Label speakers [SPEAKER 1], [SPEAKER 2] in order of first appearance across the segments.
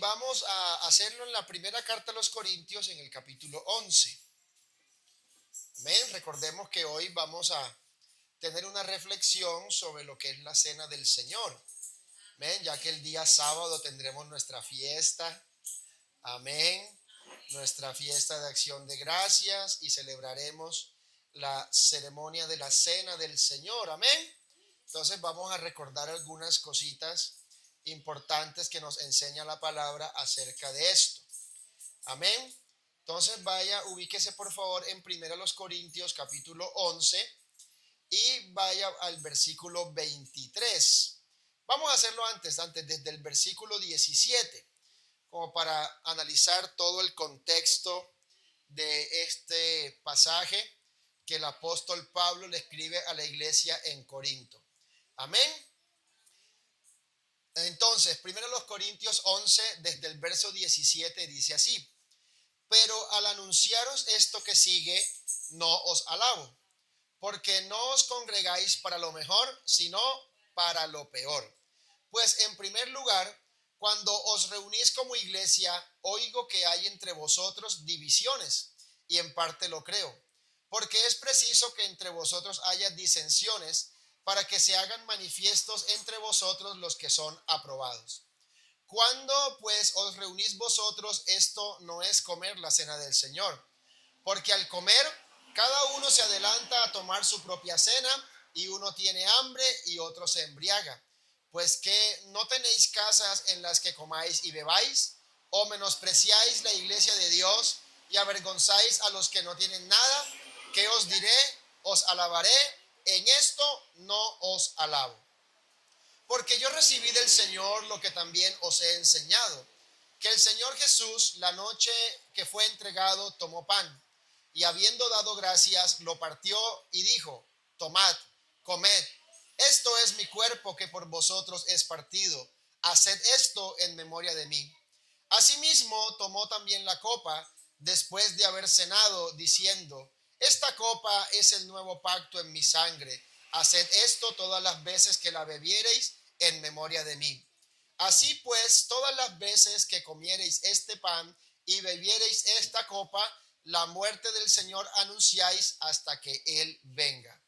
[SPEAKER 1] vamos a hacerlo en la primera carta a los Corintios en el capítulo 11. Amén. Recordemos que hoy vamos a tener una reflexión sobre lo que es la cena del Señor. Amén. Ya que el día sábado tendremos nuestra fiesta. Amén. Nuestra fiesta de acción de gracias y celebraremos la ceremonia de la cena del Señor. Amén. Entonces vamos a recordar algunas cositas importantes que nos enseña la palabra acerca de esto. Amén. Entonces ubíquese por favor en 1 Corintios capítulo 11 y vaya al versículo 23. Vamos a hacerlo antes desde el versículo 17, como para analizar todo el contexto de este pasaje que el apóstol Pablo le escribe a la iglesia en Corinto. Amén. Entonces, 1 Corintios 11, desde el verso 17, dice así: pero al anunciaros esto que sigue, no os alabo, porque no os congregáis para lo mejor, sino para lo peor. Pues en primer lugar, cuando os reunís como iglesia, oigo que hay entre vosotros divisiones, y en parte lo creo, porque es preciso que entre vosotros haya disensiones, para que se hagan manifiestos entre vosotros los que son aprobados. Cuando pues os reunís vosotros, esto no es comer la cena del Señor, porque al comer cada uno se adelanta a tomar su propia cena, y uno tiene hambre y otro se embriaga. Pues que no tenéis casas en las que comáis y bebáis, o menospreciáis la iglesia de Dios y avergonzáis a los que no tienen nada. ¿Qué os diré? Os alabaré. En esto no os alabo. Porque yo recibí del Señor lo que también os he enseñado, que el Señor Jesús, la noche que fue entregado, tomó pan, y habiendo dado gracias, lo partió y dijo: tomad, comed, esto es mi cuerpo que por vosotros es partido, haced esto en memoria de mí. Asimismo tomó también la copa después de haber cenado, diciendo: esta copa es el nuevo pacto en mi sangre, haced esto todas las veces que la bebiereis en memoria de mí. Así pues, todas las veces que comiereis este pan y bebiereis esta copa, la muerte del Señor anunciáis hasta que Él venga.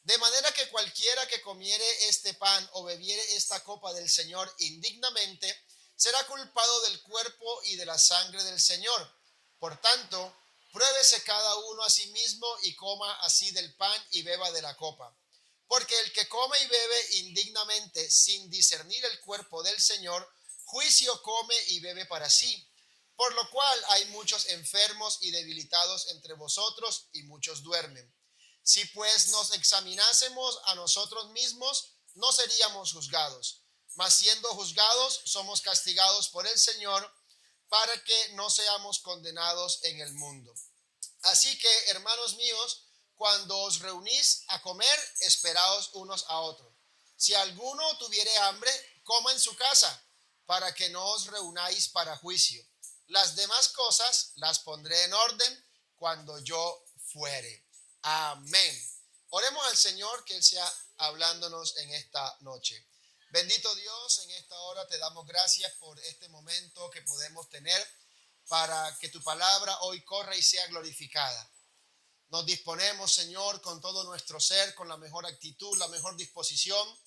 [SPEAKER 1] De manera que cualquiera que comiere este pan o bebiere esta copa del Señor indignamente, será culpado del cuerpo y de la sangre del Señor. Por tanto, pruébese cada uno a sí mismo y coma así del pan y beba de la copa. Porque el que come y bebe indignamente sin discernir el cuerpo del Señor, juicio come y bebe para sí. Por lo cual hay muchos enfermos y debilitados entre vosotros, y muchos duermen. Si pues nos examinásemos a nosotros mismos, no seríamos juzgados. Mas siendo juzgados, somos castigados por el Señor, para que no seamos condenados en el mundo. Así que, hermanos míos, cuando os reunís a comer, esperaos unos a otros. Si alguno tuviere hambre, coma en su casa, para que no os reunáis para juicio. Las demás cosas las pondré en orden cuando yo fuere. Amén. Oremos al Señor, que Él sea hablándonos en esta noche. Bendito Dios, en esta hora te damos gracias por este momento que podemos tener para que tu palabra hoy corra y sea glorificada. Nos disponemos, Señor, con todo nuestro ser, con la mejor actitud, la mejor disposición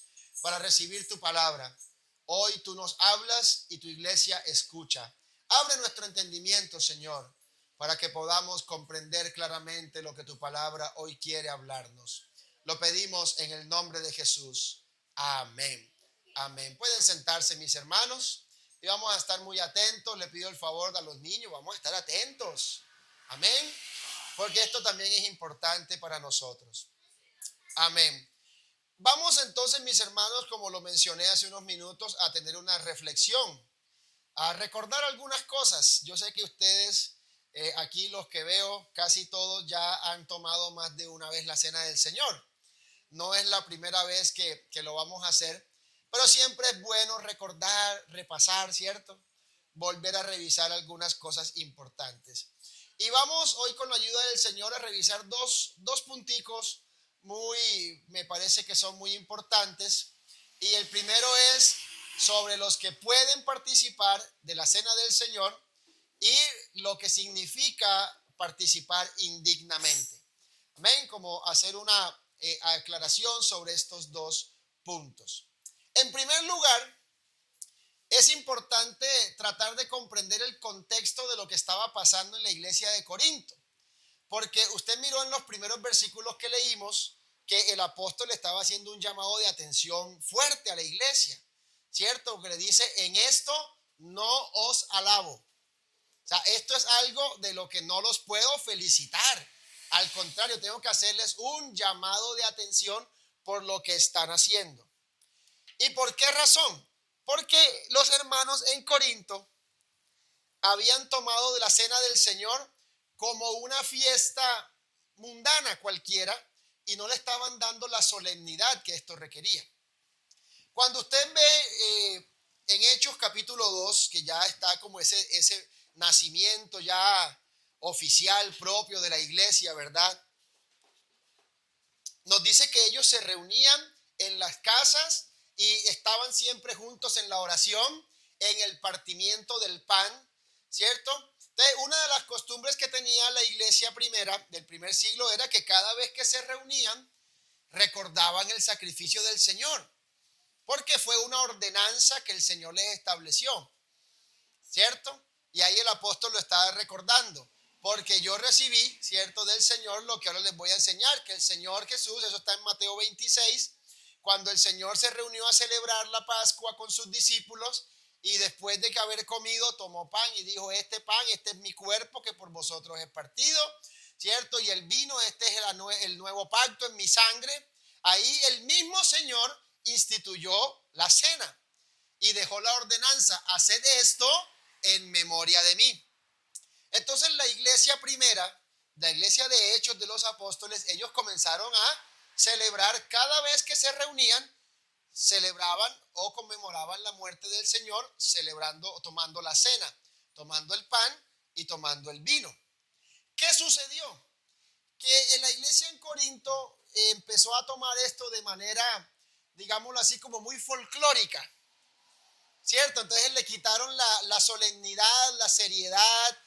[SPEAKER 1] para recibir tu palabra. Hoy tú nos hablas y tu iglesia escucha. Abre nuestro entendimiento, Señor, para que podamos comprender claramente lo que tu palabra hoy quiere hablarnos. Lo pedimos en el nombre de Jesús. Amén. Amén. Pueden sentarse, mis hermanos, y vamos a estar muy atentos. Le pido el favor a los niños, vamos a estar atentos. Amén. Porque esto también es importante para nosotros. Amén. Vamos entonces, mis hermanos, como lo mencioné hace unos minutos, a tener una reflexión, a recordar algunas cosas. Yo sé que ustedes, aquí los que veo, casi todos ya han tomado más de una vez la cena del Señor. No es la primera vez que lo vamos a hacer, pero siempre es bueno recordar, repasar, ¿cierto? Volver a revisar algunas cosas importantes. Y vamos hoy, con la ayuda del Señor, a revisar dos punticos me parece que son muy importantes. Y el primero es sobre los que pueden participar de la cena del Señor y lo que significa participar indignamente. Amén, como hacer una aclaración sobre estos dos puntos. En primer lugar, es importante tratar de comprender el contexto de lo que estaba pasando en la iglesia de Corinto, porque usted miró en los primeros versículos que leímos que el apóstol estaba haciendo un llamado de atención fuerte a la iglesia, ¿cierto? Que le dice, en esto no os alabo. O sea, esto es algo de lo que no los puedo felicitar. Al contrario, tengo que hacerles un llamado de atención por lo que están haciendo. ¿Y por qué razón? Porque los hermanos en Corinto habían tomado de la cena del Señor como una fiesta mundana cualquiera y no le estaban dando la solemnidad que esto requería. Cuando usted ve en Hechos capítulo 2, que ya está como ese nacimiento ya oficial propio de la iglesia, ¿verdad? Nos dice que ellos se reunían en las casas y estaban siempre juntos en la oración, en el partimiento del pan, ¿cierto? Entonces, una de las costumbres que tenía la iglesia primera, del primer siglo, era que cada vez que se reunían, recordaban el sacrificio del Señor, porque fue una ordenanza que el Señor les estableció, ¿cierto? Y ahí el apóstol lo estaba recordando. Porque yo recibí, ¿cierto?, del Señor lo que ahora les voy a enseñar, que el Señor Jesús, eso está en Mateo 26, cuando el Señor se reunió a celebrar la Pascua con sus discípulos y después de que haber comido, tomó pan y dijo, este pan, este es mi cuerpo que por vosotros es partido, ¿cierto? Y el vino, este es el nuevo pacto en mi sangre. Ahí el mismo Señor instituyó la cena y dejó la ordenanza, haced esto en memoria de mí. Entonces la iglesia primera, la iglesia de Hechos de los Apóstoles, ellos comenzaron a celebrar cada vez que se reunían, celebraban o conmemoraban la muerte del Señor, celebrando o tomando la cena, tomando el pan y tomando el vino. ¿Qué sucedió? Que en la iglesia en Corinto empezó a tomar esto de manera, digámoslo así, como muy folclórica, ¿cierto? Entonces le quitaron la solemnidad, la seriedad,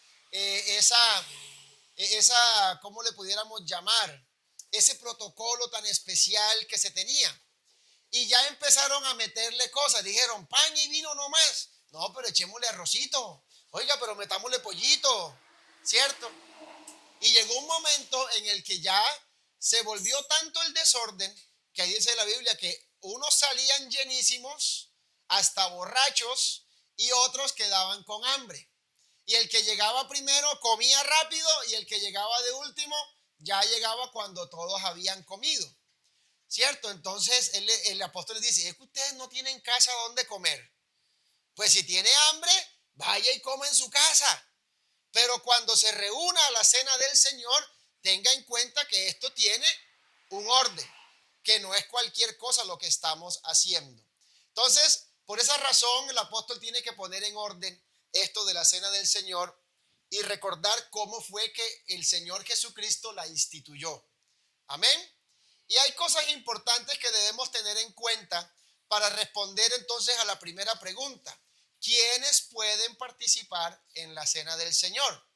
[SPEAKER 1] esa, ¿cómo le pudiéramos llamar? Ese protocolo tan especial que se tenía. Y ya empezaron a meterle cosas. Dijeron, pan y vino no más. No, pero echémosle arrocito. Oiga, pero metámosle pollito, ¿cierto? Y llegó un momento en el que ya se volvió tanto el desorden que ahí dice la Biblia que unos salían llenísimos, hasta borrachos, y otros quedaban con hambre. Y el que llegaba primero comía rápido y el que llegaba de último ya llegaba cuando todos habían comido, ¿cierto? Entonces el apóstol les dice, es que ustedes no tienen casa donde comer. Pues si tiene hambre, vaya y coma en su casa. Pero cuando se reúna a la cena del Señor, tenga en cuenta que esto tiene un orden, que no es cualquier cosa lo que estamos haciendo. Entonces, por esa razón, el apóstol tiene que poner en orden esto de la cena del Señor y recordar cómo fue que el Señor Jesucristo la instituyó. Amén. Y hay cosas importantes que debemos tener en cuenta para responder entonces a la primera pregunta. ¿Quiénes pueden participar en la cena del Señor?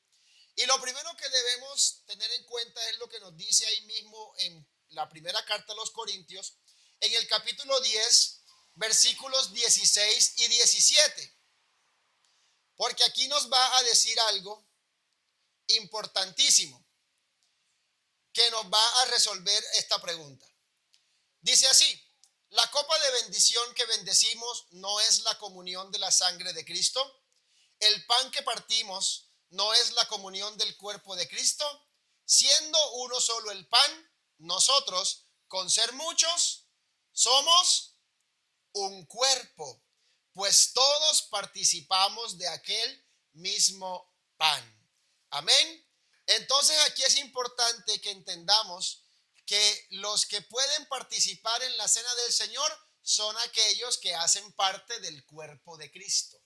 [SPEAKER 1] Y lo primero que debemos tener en cuenta es lo que nos dice ahí mismo en la primera carta a los Corintios, en el capítulo 10, versículos 16 y 17. Porque aquí nos va a decir algo importantísimo que nos va a resolver esta pregunta. Dice así, la copa de bendición que bendecimos no es la comunión de la sangre de Cristo. El pan que partimos no es la comunión del cuerpo de Cristo. Siendo uno solo el pan, nosotros, con ser muchos, somos un cuerpo, pues todos participamos de aquel mismo pan. Amén. Entonces aquí es importante que entendamos que los que pueden participar en la cena del Señor son aquellos que hacen parte del cuerpo de Cristo.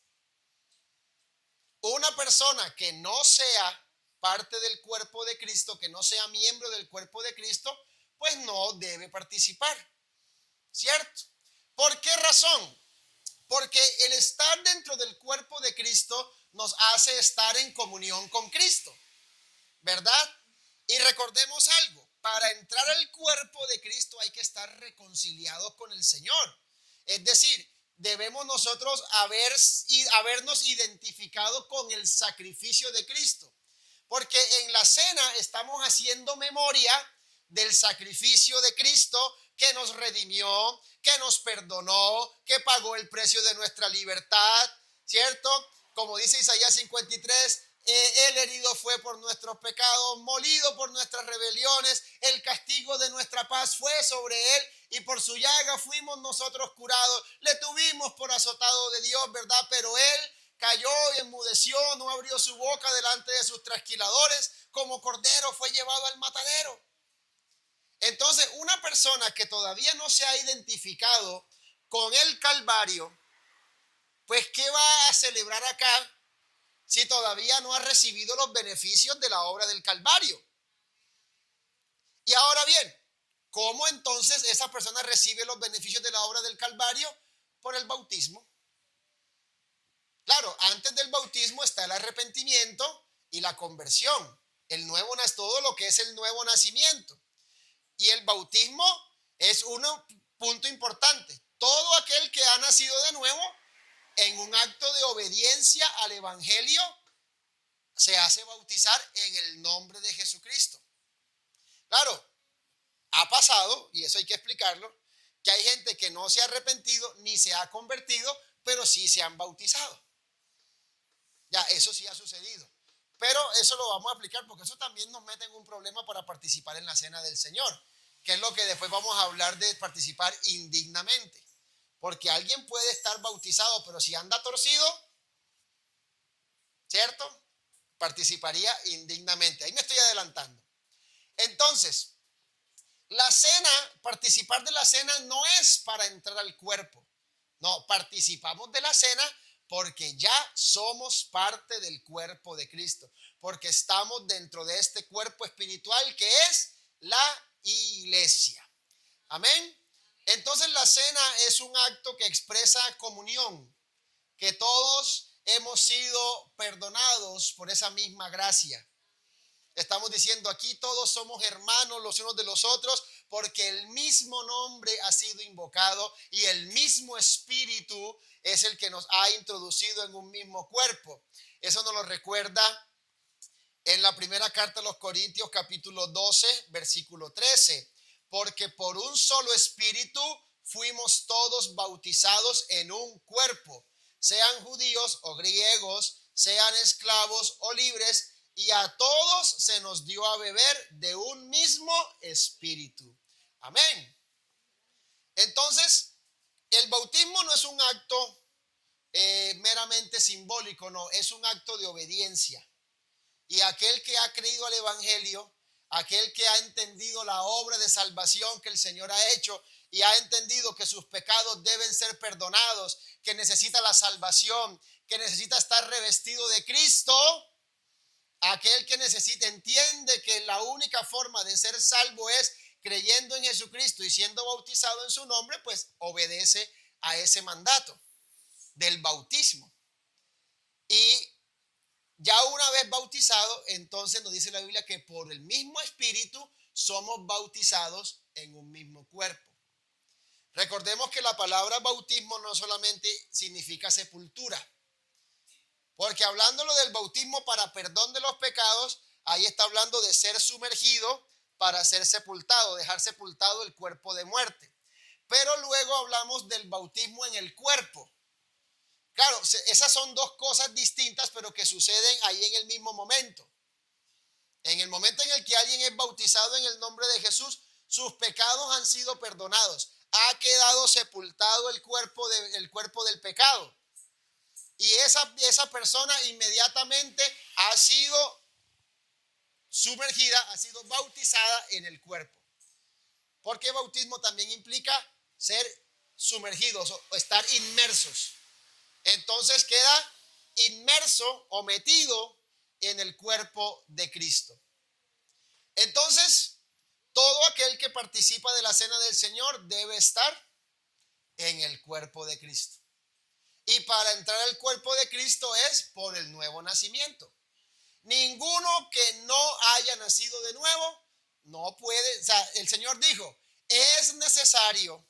[SPEAKER 1] Una persona que no sea parte del cuerpo de Cristo, que no sea miembro del cuerpo de Cristo, pues no debe participar, ¿cierto? ¿Por qué razón? Porque el estar dentro del cuerpo de Cristo nos hace estar en comunión con Cristo, ¿verdad? Y recordemos algo, para entrar al cuerpo de Cristo hay que estar reconciliados con el Señor. Es decir, debemos nosotros habernos identificado con el sacrificio de Cristo. Porque en la cena estamos haciendo memoria del sacrificio de Cristo que nos redimió, que nos perdonó, que pagó el precio de nuestra libertad, ¿cierto? Como dice Isaías 53, el herido fue por nuestros pecados, molido por nuestras rebeliones, el castigo de nuestra paz fue sobre él y por su llaga fuimos nosotros curados. Le tuvimos por azotado de Dios, ¿verdad? Pero él cayó y enmudeció, no abrió su boca delante de sus trasquiladores, como cordero fue llevado al matadero. Entonces, una persona que todavía no se ha identificado con el Calvario, pues ¿qué va a celebrar acá si todavía no ha recibido los beneficios de la obra del Calvario? Y ahora bien, ¿cómo entonces esa persona recibe los beneficios de la obra del Calvario? Por el bautismo. Claro, antes del bautismo está el arrepentimiento y la conversión. El nuevo es todo lo que es el nuevo nacimiento. Y el bautismo es un punto importante. Todo aquel que ha nacido de nuevo en un acto de obediencia al evangelio se hace bautizar en el nombre de Jesucristo. Claro, ha pasado, y eso hay que explicarlo, que hay gente que no se ha arrepentido ni se ha convertido, pero sí se han bautizado. Ya, eso sí ha sucedido. Pero eso lo vamos a explicar porque eso también nos mete en un problema para participar en la cena del Señor, que es lo que después vamos a hablar de participar indignamente. Porque alguien puede estar bautizado, pero si anda torcido, ¿cierto? Participaría indignamente. Ahí me estoy adelantando. Entonces, la cena, participar de la cena no es para entrar al cuerpo. No, participamos de la cena porque ya somos parte del cuerpo de Cristo, porque estamos dentro de este cuerpo espiritual que es la iglesia. Amén. Entonces la cena es un acto que expresa comunión, que todos hemos sido perdonados por esa misma gracia. Estamos diciendo aquí todos somos hermanos los unos de los otros porque el mismo nombre ha sido invocado y el mismo espíritu es el que nos ha introducido en un mismo cuerpo. Eso nos lo recuerda en la primera carta a los Corintios capítulo 12 versículo 13. Porque por un solo espíritu fuimos todos bautizados en un cuerpo, sean judíos o griegos, sean esclavos o libres, y a todos se nos dio a beber de un mismo espíritu. Amén. Entonces, el bautismo no es un acto meramente simbólico, no, es un acto de obediencia. Y aquel que ha creído al evangelio, aquel que ha entendido la obra de salvación que el Señor ha hecho y ha entendido que sus pecados deben ser perdonados, que necesita la salvación, que necesita estar revestido de Cristo, aquel que entiende que la única forma de ser salvo es creyendo en Jesucristo y siendo bautizado en su nombre, pues obedece a ese mandato del bautismo. Y ya una vez bautizado, entonces nos dice la Biblia que por el mismo Espíritu somos bautizados en un mismo cuerpo. Recordemos que la palabra bautismo no solamente significa sepultura, porque hablándolo del bautismo para perdón de los pecados, ahí está hablando de ser sumergido para ser sepultado, dejar sepultado el cuerpo de muerte. Pero luego hablamos del bautismo en el cuerpo. Claro, esas son dos cosas distintas, pero que suceden ahí en el mismo momento. En el momento en el que alguien es bautizado en el nombre de Jesús, sus pecados han sido perdonados. Ha quedado sepultado el cuerpo del pecado. Y esa persona inmediatamente ha sido sumergida, ha sido bautizada en el cuerpo. Porque bautismo también implica ser sumergidos o estar inmersos. Entonces queda inmerso o metido en el cuerpo de Cristo. Entonces, todo aquel que participa de la cena del Señor debe estar en el cuerpo de Cristo. Y para entrar al cuerpo de Cristo es por el nuevo nacimiento. Ninguno que no haya nacido de nuevo no puede, o sea, el Señor dijo, es necesario.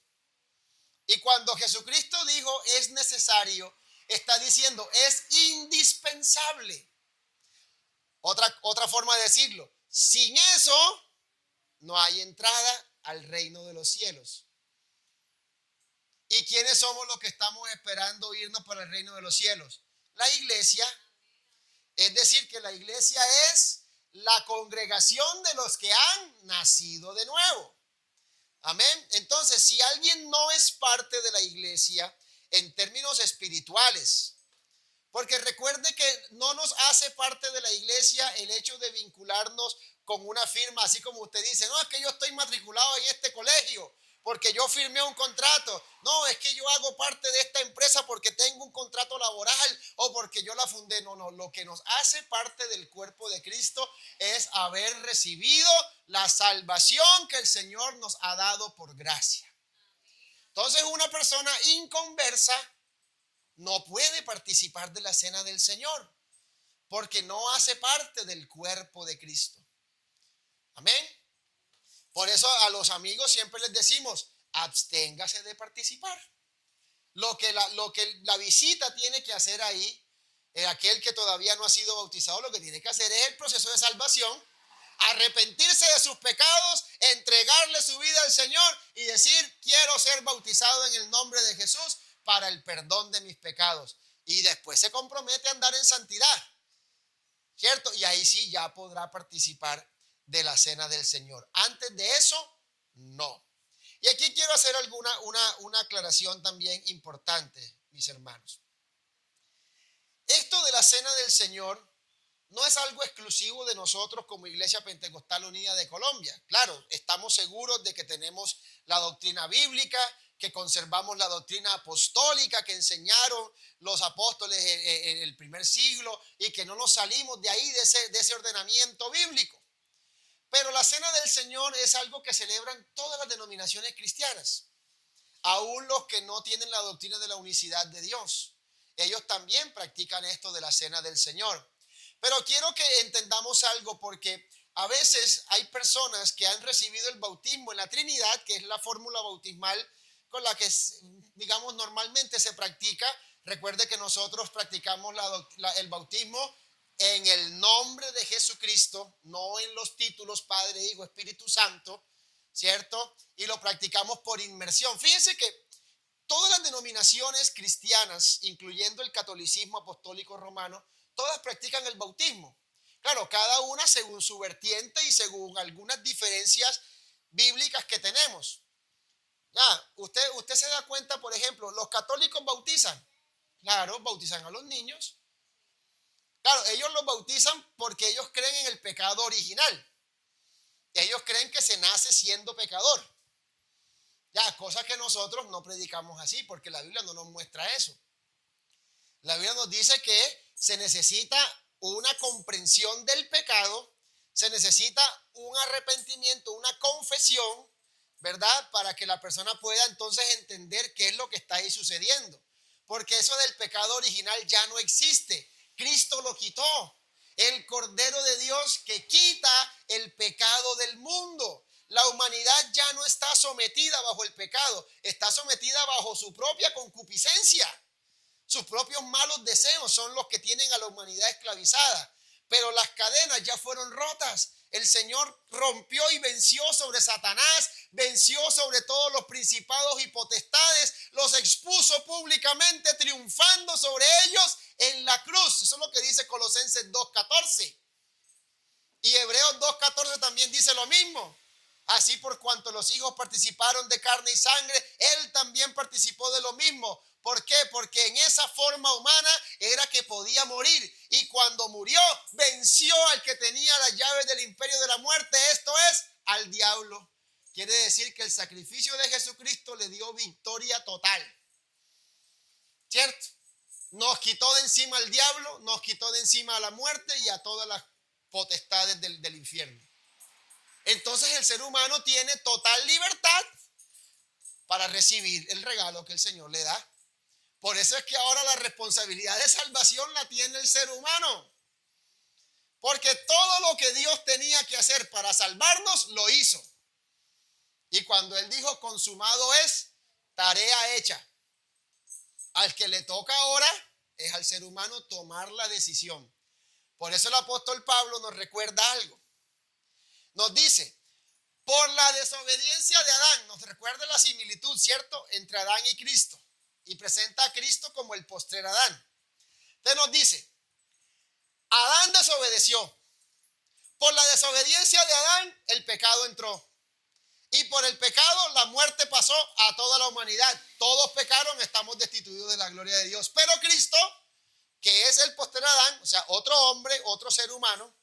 [SPEAKER 1] Y cuando Jesucristo dijo es necesario, está diciendo es indispensable. Otra forma de decirlo, sin eso no hay entrada al reino de los cielos. ¿Y quiénes somos los que estamos esperando irnos para el reino de los cielos? La iglesia. Es decir, que la iglesia es la congregación de los que han nacido de nuevo. Amén. Entonces, si alguien no es parte de la iglesia en términos espirituales, porque recuerde que no nos hace parte de la iglesia el hecho de vincularnos con una firma, así como usted dice, no, es que yo estoy matriculado en este colegio porque yo firmé un contrato. No, es que yo hago parte de esta empresa porque tengo un contrato laboral o porque yo la fundé. No, no, lo que nos hace parte del cuerpo de Cristo es haber recibido la salvación que el Señor nos ha dado por gracia. Entonces, una persona inconversa no puede participar de la cena del Señor porque no hace parte del cuerpo de Cristo. Amén. Por eso a los amigos siempre les decimos, absténgase de participar. Lo que la visita tiene que hacer ahí, aquel que todavía no ha sido bautizado, lo que tiene que hacer es el proceso de salvación, arrepentirse de sus pecados, entregarle su vida al Señor y decir, quiero ser bautizado en el nombre de Jesús para el perdón de mis pecados. Y después se compromete a andar en santidad, ¿cierto? Y ahí sí ya podrá participar de la cena del Señor. Antes de eso, no. Y aquí quiero hacer una aclaración también importante, mis hermanos. Esto de la cena del Señor no es algo exclusivo de nosotros como Iglesia Pentecostal Unida de Colombia. Claro, estamos seguros de que tenemos la doctrina bíblica, que conservamos la doctrina apostólica que enseñaron los apóstoles en el primer siglo y que no nos salimos de ahí, de ese ordenamiento bíblico. Pero la cena del Señor es algo que celebran todas las denominaciones cristianas, aún los que no tienen la doctrina de la unicidad de Dios. Ellos también practican esto de la cena del Señor. Pero quiero que entendamos algo porque a veces hay personas que han recibido el bautismo en la Trinidad, que es la fórmula bautismal con la que, digamos, normalmente se practica. Recuerde que nosotros practicamos el bautismo en el nombre de Jesucristo, no en los títulos Padre, Hijo, Espíritu Santo, ¿cierto? Y lo practicamos por inmersión. Fíjense que todas las denominaciones cristianas, incluyendo el catolicismo apostólico romano, todas practican el bautismo. Claro, cada una según su vertiente y según algunas diferencias bíblicas que tenemos. Ya, usted se da cuenta, por ejemplo, los católicos bautizan. Claro, bautizan a los niños. Claro, ellos los bautizan porque ellos creen en el pecado original. Ellos creen que se nace siendo pecador. Ya, cosa que nosotros no predicamos así porque la Biblia no nos muestra eso. La Biblia nos dice que se necesita una comprensión del pecado, se necesita un arrepentimiento, una confesión, ¿verdad? Para que la persona pueda entonces entender qué es lo que está ahí sucediendo. Porque eso del pecado original ya no existe. Cristo lo quitó. El Cordero de Dios que quita el pecado del mundo. La humanidad ya no está sometida bajo el pecado, está sometida bajo su propia concupiscencia. Sus propios malos deseos son los que tienen a la humanidad esclavizada. Pero las cadenas ya fueron rotas. El Señor rompió y venció sobre Satanás, venció sobre todos los principados y potestades, los expuso públicamente, triunfando sobre ellos en la cruz. Eso es lo que dice Colosenses 2:14. Y Hebreos 2:14 también dice lo mismo. Así por cuanto los hijos participaron de carne y sangre, él también participó de lo mismo. ¿Por qué? Porque en esa forma humana era que podía morir. Y cuando murió, venció al que tenía las llaves del imperio de la muerte. Esto es, al diablo. Quiere decir que el sacrificio de Jesucristo le dio victoria total. ¿Cierto? Nos quitó de encima al diablo, nos quitó de encima a la muerte y a todas las potestades del infierno. Entonces el ser humano tiene total libertad para recibir el regalo que el Señor le da. Por eso es que ahora la responsabilidad de salvación la tiene el ser humano. Porque todo lo que Dios tenía que hacer para salvarnos, lo hizo. Y cuando Él dijo consumado es, tarea hecha. Al que le toca ahora es al ser humano tomar la decisión. Por eso el apóstol Pablo nos recuerda algo. Nos dice, por la desobediencia de Adán, nos recuerda la similitud, ¿cierto?, entre Adán y Cristo. Y presenta a Cristo como el postrer Adán. Entonces nos dice, Adán desobedeció. Por la desobediencia de Adán, el pecado entró. Y por el pecado, la muerte pasó a toda la humanidad. Todos pecaron, estamos destituidos de la gloria de Dios. Pero Cristo, que es el postrer Adán, o sea, otro hombre, otro ser humano,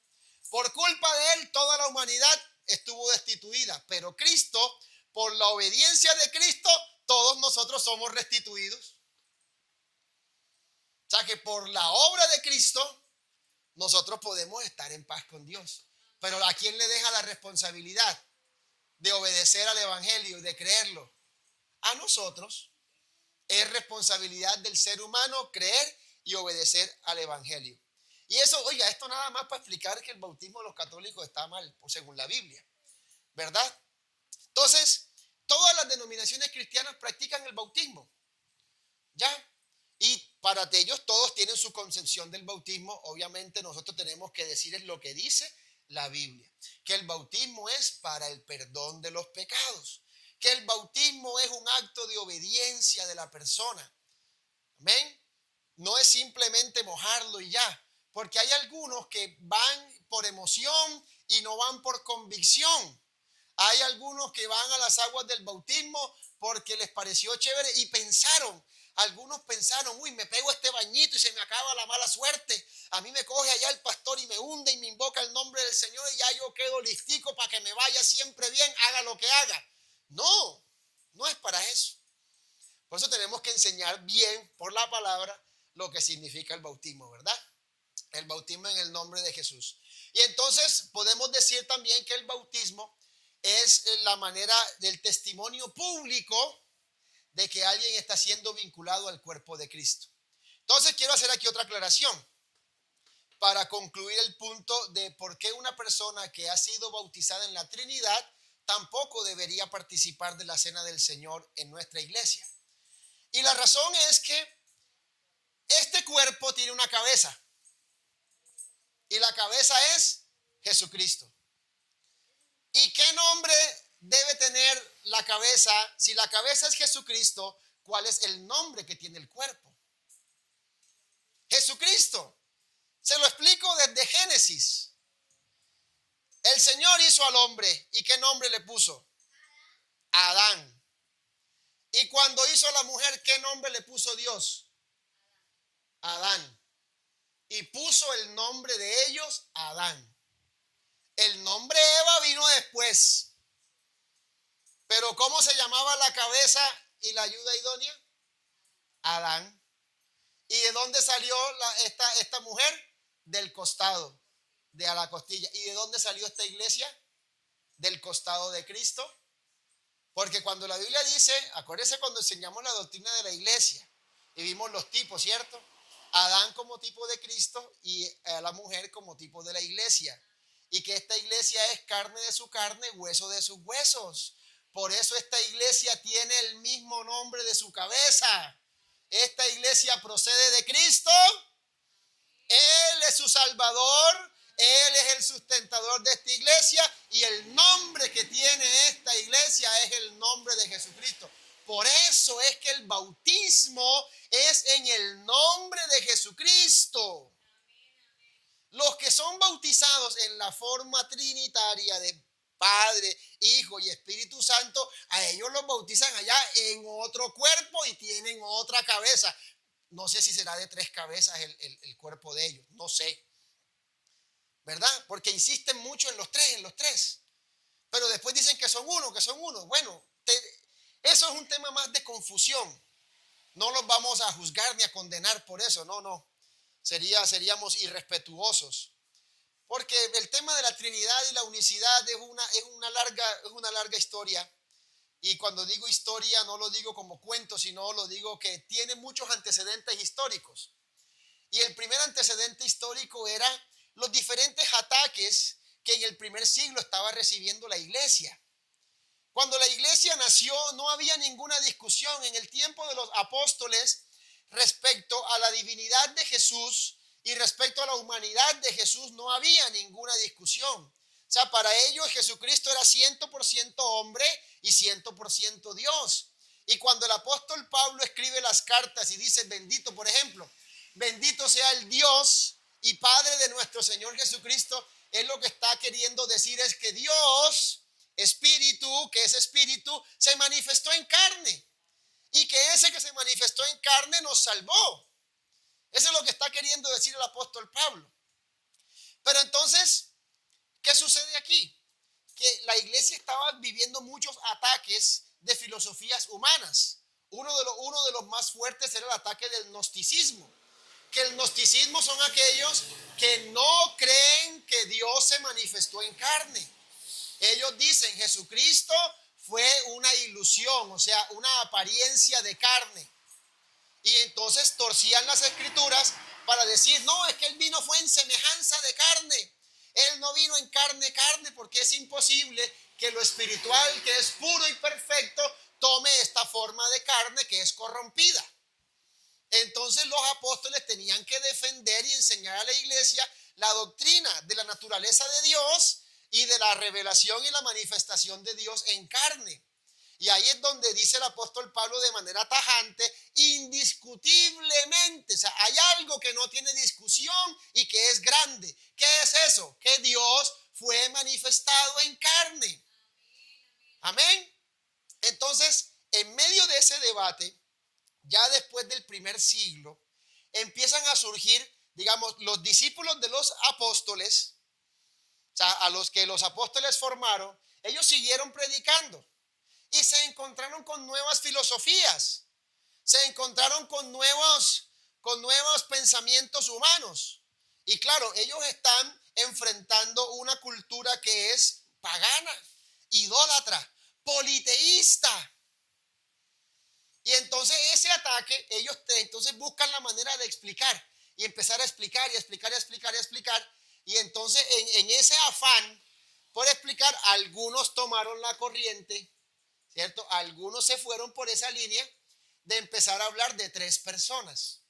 [SPEAKER 1] por culpa de él, toda la humanidad estuvo destituida. Pero Cristo, por la obediencia de Cristo, todos nosotros somos restituidos. O sea que por la obra de Cristo, nosotros podemos estar en paz con Dios. Pero ¿a quién le deja la responsabilidad de obedecer al evangelio y de creerlo? A nosotros. Es responsabilidad del ser humano creer y obedecer al evangelio. Y eso, oiga, esto nada más para explicar que el bautismo de los católicos está mal, según la Biblia, ¿verdad? Entonces, todas las denominaciones cristianas practican el bautismo, ¿ya? Y para ellos todos tienen su concepción del bautismo. Obviamente nosotros tenemos que decirles lo que dice la Biblia, que el bautismo es para el perdón de los pecados, que el bautismo es un acto de obediencia de la persona. ¿Amén? No es simplemente mojarlo y ya, porque hay algunos que van por emoción y no van por convicción. Hay algunos que van a las aguas del bautismo porque les pareció chévere y algunos pensaron, uy, me pego este bañito y se me acaba la mala suerte. A mí me coge allá el pastor y me hunde y me invoca el nombre del Señor y ya yo quedo listico para que me vaya siempre bien, haga lo que haga. No, no es para eso. Por eso tenemos que enseñar bien por la palabra lo que significa el bautismo, ¿verdad? El bautismo en el nombre de Jesús. Y entonces podemos decir también que el bautismo es la manera del testimonio público de que alguien está siendo vinculado al cuerpo de Cristo. Entonces quiero hacer aquí otra aclaración para concluir el punto de por qué una persona que ha sido bautizada en la Trinidad tampoco debería participar de la cena del Señor en nuestra iglesia. Y la razón es que este cuerpo tiene una cabeza y la cabeza es Jesucristo. ¿Y qué nombre debe tener la cabeza? Si la cabeza es Jesucristo, ¿cuál es el nombre que tiene el cuerpo? Jesucristo. Se lo explico desde Génesis. El Señor hizo al hombre, ¿y qué nombre le puso? Adán. Y cuando hizo a la mujer, ¿qué nombre le puso Dios? Adán. Y puso el nombre de ellos Adán. El nombre Eva vino después. Pero ¿cómo se llamaba la cabeza y la ayuda idónea? Adán. ¿Y de dónde salió esta mujer? Del costado, de a la costilla. ¿Y de dónde salió esta iglesia? Del costado de Cristo. Porque cuando la Biblia dice, acuérdense cuando enseñamos la doctrina de la iglesia y vimos los tipos, ¿cierto? Adán como tipo de Cristo y a la mujer como tipo de la iglesia. Y que esta iglesia es carne de su carne, hueso de sus huesos. Por eso esta iglesia tiene el mismo nombre de su cabeza. Esta iglesia procede de Cristo. Él es su Salvador. Él es el sustentador de esta iglesia. Y el nombre que tiene esta iglesia es el nombre de Jesucristo. Por eso es que el bautismo es en el nombre de Jesucristo. Los que son bautizados en la forma trinitaria de Padre, Hijo y Espíritu Santo, a ellos los bautizan allá en otro cuerpo y tienen otra cabeza. No sé si será de 3 cabezas el cuerpo de ellos, no sé. ¿Verdad? Porque insisten mucho en los tres. Pero después dicen que son uno, que son uno. Bueno, eso es un tema más de confusión. No los vamos a juzgar ni a condenar por eso, no. Seríamos irrespetuosos. Porque el tema de la Trinidad y la unicidad es una larga historia Y cuando digo historia no lo digo como cuento, sino lo digo que tiene muchos antecedentes históricos. Y el primer antecedente histórico era los diferentes ataques que en el primer siglo estaba recibiendo la iglesia. Cuando la iglesia nació no había ninguna discusión en el tiempo de los apóstoles respecto a la divinidad de Jesús y respecto a la humanidad de Jesús. No había ninguna discusión. O sea, para ellos Jesucristo era 100% hombre y 100% Dios. Y cuando el apóstol Pablo escribe las cartas y dice bendito, por ejemplo, bendito sea el Dios y Padre de nuestro Señor Jesucristo, él lo que está queriendo decir es que Dios, espíritu, que es espíritu, se manifestó en carne. Y que ese que se manifestó en carne nos salvó. Eso es lo que está queriendo decir el apóstol Pablo. Pero entonces, ¿qué sucede aquí? Que la iglesia estaba viviendo muchos ataques de filosofías humanas. Uno de los más fuertes era el ataque del gnosticismo. Que el gnosticismo son aquellos que no creen que Dios se manifestó en carne. Ellos dicen Jesucristo fue una ilusión, o sea, una apariencia de carne. Y entonces torcían las escrituras para decir, no, es que él vino fue en semejanza de carne. Él no vino en carne, porque es imposible que lo espiritual, que es puro y perfecto, tome esta forma de carne que es corrompida. Entonces los apóstoles tenían que defender y enseñar a la iglesia la doctrina de la naturaleza de Dios y de la revelación y la manifestación de Dios en carne. Y ahí es donde dice el apóstol Pablo de manera tajante, indiscutiblemente, o sea, hay algo que no tiene discusión y que es grande. ¿Qué es eso? Que Dios fue manifestado en carne. Amén. Entonces, en medio de ese debate, ya después del primer siglo, empiezan a surgir, digamos, los discípulos de los apóstoles, o sea, a los que los apóstoles formaron, ellos siguieron predicando y se encontraron con nuevas filosofías, se encontraron con nuevos pensamientos humanos. Y claro, ellos están enfrentando una cultura que es pagana, idólatra, politeísta. Y entonces ese ataque, ellos entonces buscan la manera de explicar y empezar a explicar y explicar y explicar y explicar. Y entonces en ese afán por explicar, algunos tomaron la corriente, ¿cierto? Algunos se fueron por esa línea de empezar a hablar de tres personas.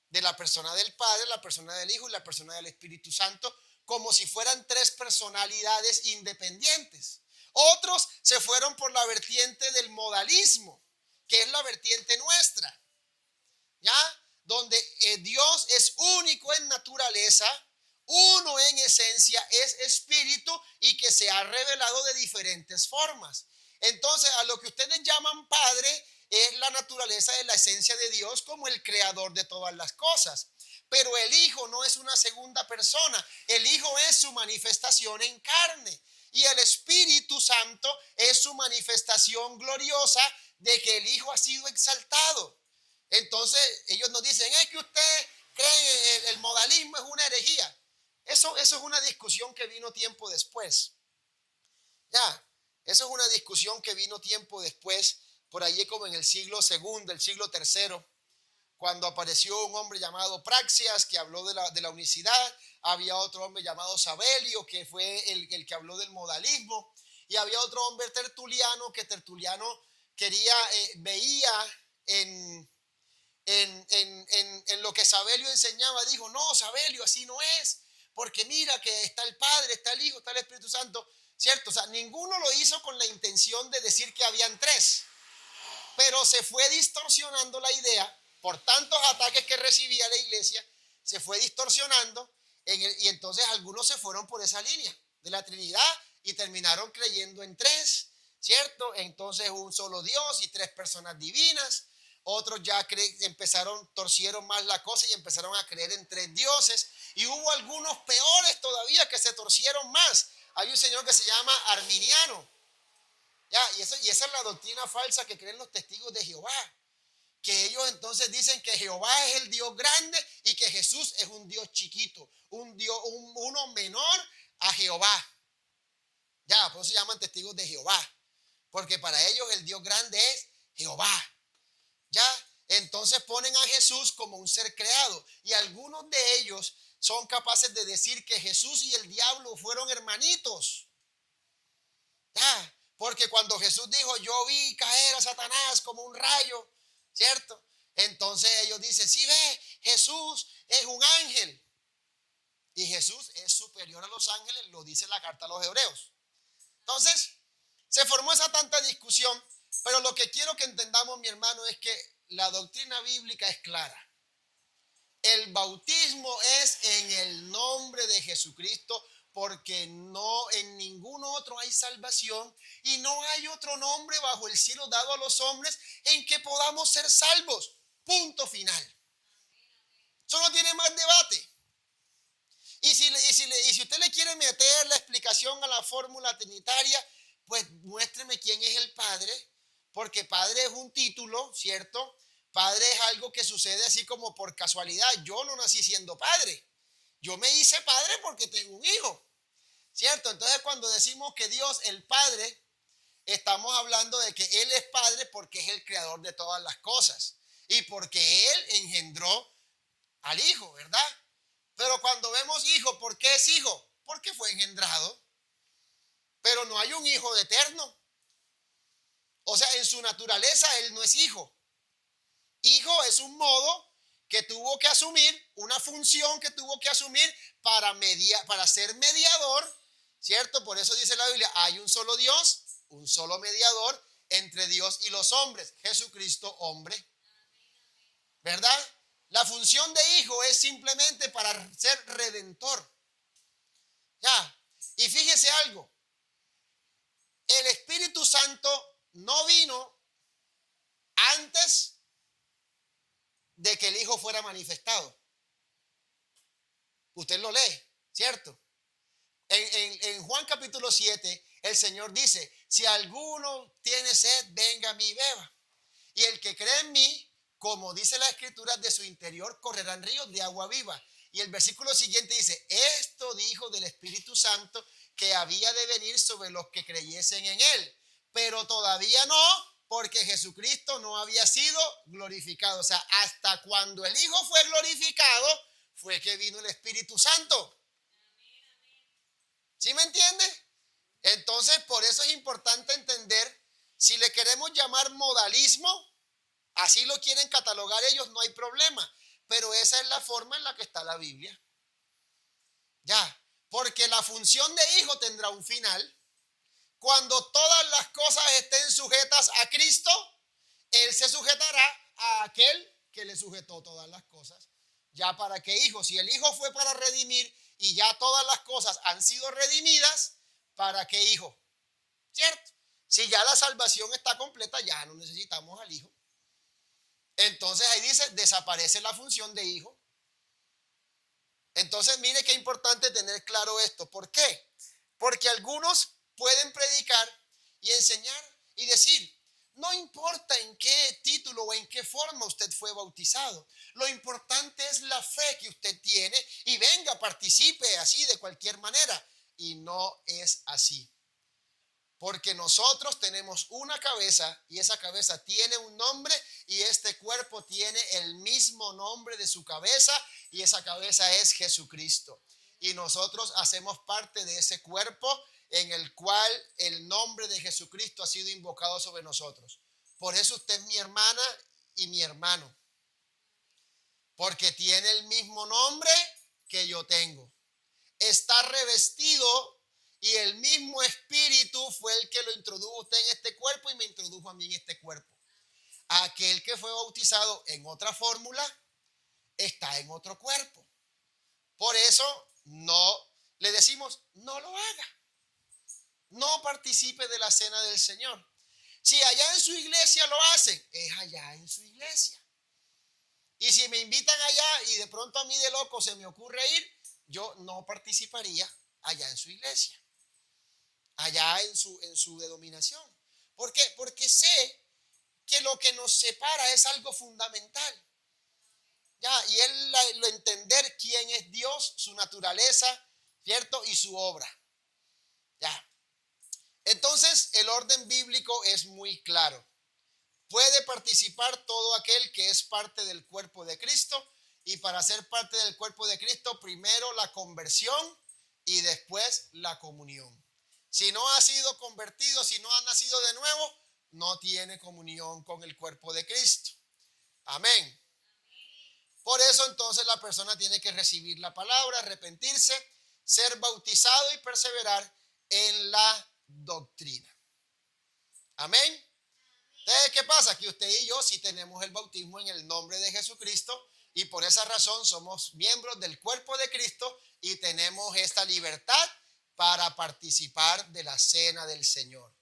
[SPEAKER 1] De la persona del Padre, la persona del Hijo y la persona del Espíritu Santo, como si fueran tres personalidades independientes. Otros se fueron por la vertiente del modalismo, que es la vertiente nuestra, ¿ya? Donde Dios es único en naturaleza, uno en esencia, es espíritu y que se ha revelado de diferentes formas. Entonces, a lo que ustedes llaman Padre es la naturaleza de la esencia de Dios como el creador de todas las cosas. Pero el Hijo no es una segunda persona, el Hijo es su manifestación en carne. Y el Espíritu Santo es su manifestación gloriosa de que el Hijo ha sido exaltado. Entonces ellos nos dicen, es que usted cree en el modalismo, es una herejía. Eso es una discusión que vino tiempo después. Ya, eso es una discusión que vino tiempo después, por allí como en el siglo segundo, el siglo tercero, cuando apareció un hombre llamado Praxias que habló de la unicidad. Había otro hombre llamado Sabelio que fue el que habló del modalismo, y había otro hombre Tertuliano que Tertuliano veía en lo que Sabelio enseñaba. Dijo, no, Sabelio, así no es, porque mira que está el Padre, está el Hijo, está el Espíritu Santo, ¿cierto? O sea, ninguno lo hizo con la intención de decir que habían tres, pero se fue distorsionando la idea por tantos ataques que recibía la iglesia, se fue distorsionando y entonces algunos se fueron por esa línea de la Trinidad y terminaron creyendo en tres, ¿cierto? Entonces un solo Dios y tres personas divinas. Otros ya torcieron más la cosa y empezaron a creer en tres dioses. Y hubo algunos peores todavía que se torcieron más. Hay un señor que se llama Arminiano. Ya, y esa es la doctrina falsa que creen los testigos de Jehová. Que ellos entonces dicen que Jehová es el Dios grande y que Jesús es un Dios chiquito, uno menor a Jehová. Ya, por eso se llaman testigos de Jehová. porque para ellos el Dios grande es Jehová. ¿Ya? Entonces ponen a Jesús como un ser creado y algunos de ellos son capaces de decir que Jesús y el diablo fueron hermanitos. ¿Ya? Porque cuando Jesús dijo, yo vi caer a Satanás como un rayo, ¿cierto? Entonces ellos dicen, sí ve, Jesús es un ángel. Y Jesús es superior a los ángeles, lo dice la carta a los hebreos. Entonces, se formó esa tanta discusión, pero lo que quiero que entendamos, mi hermano, es que la doctrina bíblica es clara. El bautismo es en el nombre de Jesucristo, porque no en ningún otro hay salvación y no hay otro nombre bajo el cielo dado a los hombres en que podamos ser salvos. Punto final. Eso no tiene más debate. Y si usted le quiere meter la explicación a la fórmula trinitaria, pues muéstreme quién es el Padre, porque Padre es un título, ¿cierto? Padre es algo que sucede así como por casualidad. Yo no nací siendo padre. Yo me hice padre porque tengo un hijo, ¿cierto? Entonces cuando decimos que Dios, el Padre, estamos hablando de que Él es Padre porque es el creador de todas las cosas y porque Él engendró al Hijo, ¿verdad? Pero cuando vemos hijo, ¿por qué es hijo? Porque fue engendrado. Pero no hay un hijo eterno. O sea, en su naturaleza Él no es hijo. Hijo es un modo que tuvo que asumir, una función que tuvo que asumir para ser mediador, ¿cierto? Por eso dice la Biblia, hay un solo Dios, un solo mediador entre Dios y los hombres, Jesucristo hombre. ¿Verdad? La función de hijo es simplemente para ser redentor. Ya. Y fíjese algo. El Espíritu Santo no vino antes de que el Hijo fuera manifestado. Usted lo lee, ¿cierto? En Juan capítulo 7, el Señor dice, si alguno tiene sed, venga a mí y beba. Y el que cree en mí, como dice la Escritura, de su interior correrán ríos de agua viva. Y el versículo siguiente dice, esto dijo del Espíritu Santo que había de venir sobre los que creyesen en él. Pero todavía no, porque Jesucristo no había sido glorificado. O sea, hasta cuando el Hijo fue glorificado, fue que vino el Espíritu Santo. ¿Sí me entiende? Entonces, por eso es importante entender, si le queremos llamar modalismo, así lo quieren catalogar ellos, no hay problema. Pero esa es la forma en la que está la Biblia. Ya, porque la función de hijo tendrá un final. Cuando todas las cosas estén sujetas a Cristo, Él se sujetará a aquel que le sujetó todas las cosas. Ya para qué hijo, si el hijo fue para redimir y ya todas las cosas han sido redimidas, ¿para qué hijo? ¿Cierto? Si ya la salvación está completa, ya no necesitamos al hijo. Entonces ahí dice, desaparece la función de hijo. Entonces mire qué importante tener claro esto. ¿Por qué? Porque algunos pueden predicar y enseñar y decir, no importa en qué título o en qué forma usted fue bautizado, lo importante es la fe que usted tiene y venga, participe así de cualquier manera. Y no es así. Porque nosotros tenemos una cabeza y esa cabeza tiene un nombre y este cuerpo tiene el mismo nombre de su cabeza y esa cabeza es Jesucristo. Y nosotros hacemos parte de ese cuerpo en el cual el nombre de Jesucristo ha sido invocado sobre nosotros. Por eso usted es mi hermana y mi hermano. Porque tiene el mismo nombre que yo tengo. Está revestido y el mismo Espíritu fue el que lo introdujo usted en este cuerpo y me introdujo a mí en este cuerpo. Aquel que fue bautizado en otra fórmula está en otro cuerpo. Por eso no le decimos, no lo haga. No participe de la cena del Señor. Si allá en su iglesia lo hacen, es allá en su iglesia. Y si me invitan allá y de pronto a mí de loco se me ocurre ir, yo no participaría allá en su iglesia. Allá en su denominación. ¿Por qué? Porque sé que lo que nos separa es algo fundamental. Ya, y es lo entender quién es Dios, su naturaleza, ¿cierto? Y su obra. Ya. Entonces, el orden bíblico es muy claro. Puede participar todo aquel que es parte del cuerpo de Cristo, y para ser parte del cuerpo de Cristo, primero la conversión y después la comunión. Si no ha sido convertido, si no ha nacido de nuevo, no tiene comunión con el cuerpo de Cristo. Amén. Por eso entonces la persona tiene que recibir la palabra, arrepentirse, ser bautizado y perseverar en la doctrina. Amén. Entonces, ¿qué pasa? Que usted y yo sí tenemos el bautismo en el nombre de Jesucristo, y por esa razón somos miembros del cuerpo de Cristo y tenemos esta libertad para participar de la cena del Señor.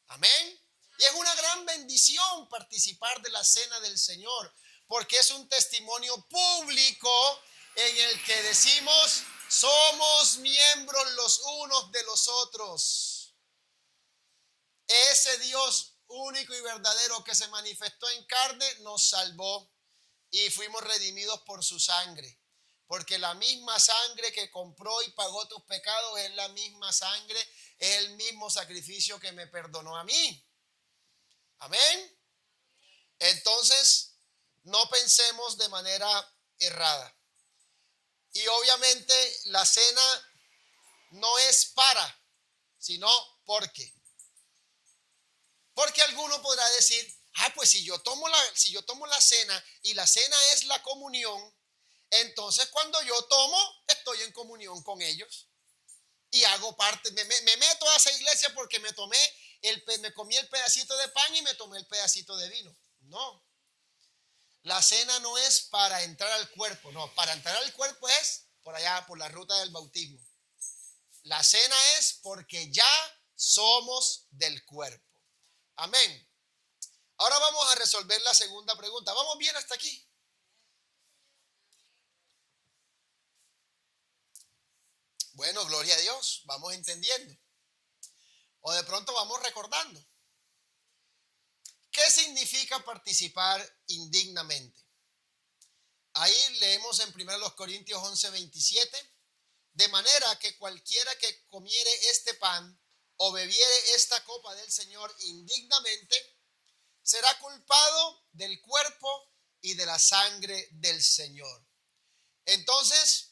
[SPEAKER 1] Amén. Y es una gran bendición participar de la cena del Señor, porque es un testimonio público en el que decimos: somos miembros los unos de los otros. Ese Dios único y verdadero que se manifestó en carne nos salvó y fuimos redimidos por su sangre. Porque la misma sangre que compró y pagó tus pecados es la misma sangre, es el mismo sacrificio que me perdonó a mí. Amén. Entonces, no pensemos de manera errada. Y obviamente la cena no es para, sino porque. Porque alguno podrá decir: pues si yo tomo la cena, y la cena es la comunión, entonces cuando yo tomo, estoy en comunión con ellos y hago parte, me meto a esa iglesia porque me comí el pedacito de pan y me tomé el pedacito de vino. No, la cena no es para entrar al cuerpo, no, para entrar al cuerpo es por allá, por la ruta del bautismo. La cena es porque ya somos del cuerpo. Amén. Ahora vamos a resolver la segunda pregunta. ¿Vamos bien hasta aquí? Bueno, gloria a Dios, vamos entendiendo. O de pronto vamos recordando. ¿Qué significa participar indignamente? Ahí leemos en 1 Corintios 11:27. De manera que cualquiera que comiere este pan o bebiere esta copa del Señor indignamente, será culpado del cuerpo y de la sangre del Señor. Entonces,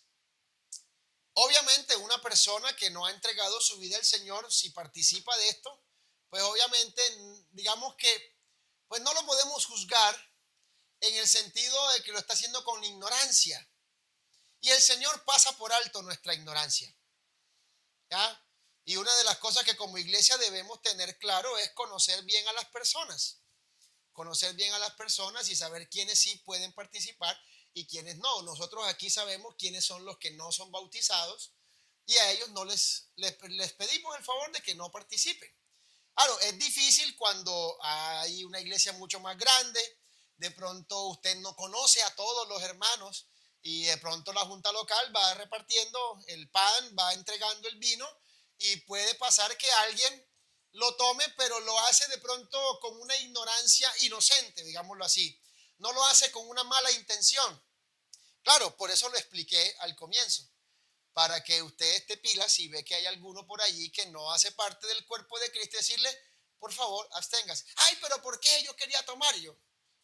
[SPEAKER 1] obviamente una persona que no ha entregado su vida al Señor, si participa de esto, pues obviamente digamos que pues no lo podemos juzgar en el sentido de que lo está haciendo con ignorancia. Y el Señor pasa por alto nuestra ignorancia. ¿Ya? Y una de las cosas que como iglesia debemos tener claro es conocer bien a las personas. Conocer bien a las personas y saber quiénes sí pueden participar y quiénes no. Nosotros aquí sabemos quiénes son los que no son bautizados, y a ellos no les pedimos el favor de que no participen. Claro, es difícil cuando hay una iglesia mucho más grande. De pronto usted no conoce a todos los hermanos y de pronto la junta local va repartiendo el pan, va entregando el vino, y puede pasar que alguien lo tome, pero lo hace de pronto con una ignorancia inocente, digámoslo así. No lo hace con una mala intención. Claro, por eso lo expliqué al comienzo, para que usted esté pila si ve que hay alguno por allí que no hace parte del cuerpo de Cristo, decirle: por favor, absténgase. Ay, pero ¿por qué yo quería tomar? Yo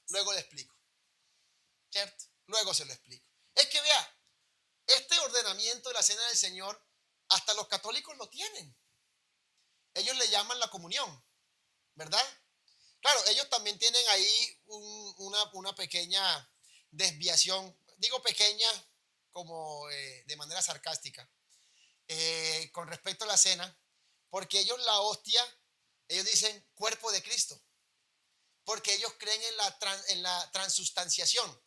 [SPEAKER 1] luego le explico, ¿cierto? Luego se lo explico. Es que vea, este ordenamiento de la cena del Señor, hasta los católicos lo tienen. Ellos le llaman la comunión, ¿verdad? Claro, ellos también tienen ahí una pequeña desviación, digo pequeña como de manera sarcástica, con respecto a la cena, porque ellos la hostia, ellos dicen cuerpo de Cristo, porque ellos creen en la transustanciación.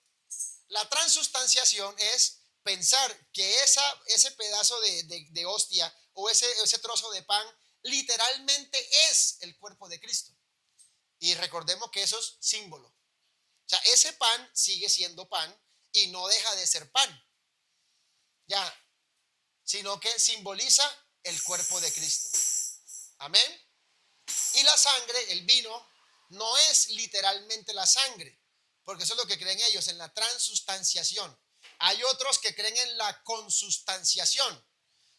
[SPEAKER 1] La transustanciación es pensar que ese pedazo de hostia o ese trozo de pan literalmente es el cuerpo de Cristo. Y recordemos que eso es símbolo. O sea, ese pan sigue siendo pan y no deja de ser pan. Ya, sino que simboliza el cuerpo de Cristo. Amén. Y la sangre, el vino, no es literalmente la sangre, porque eso es lo que creen ellos, en la transustanciación. Hay otros que creen en la consustanciación.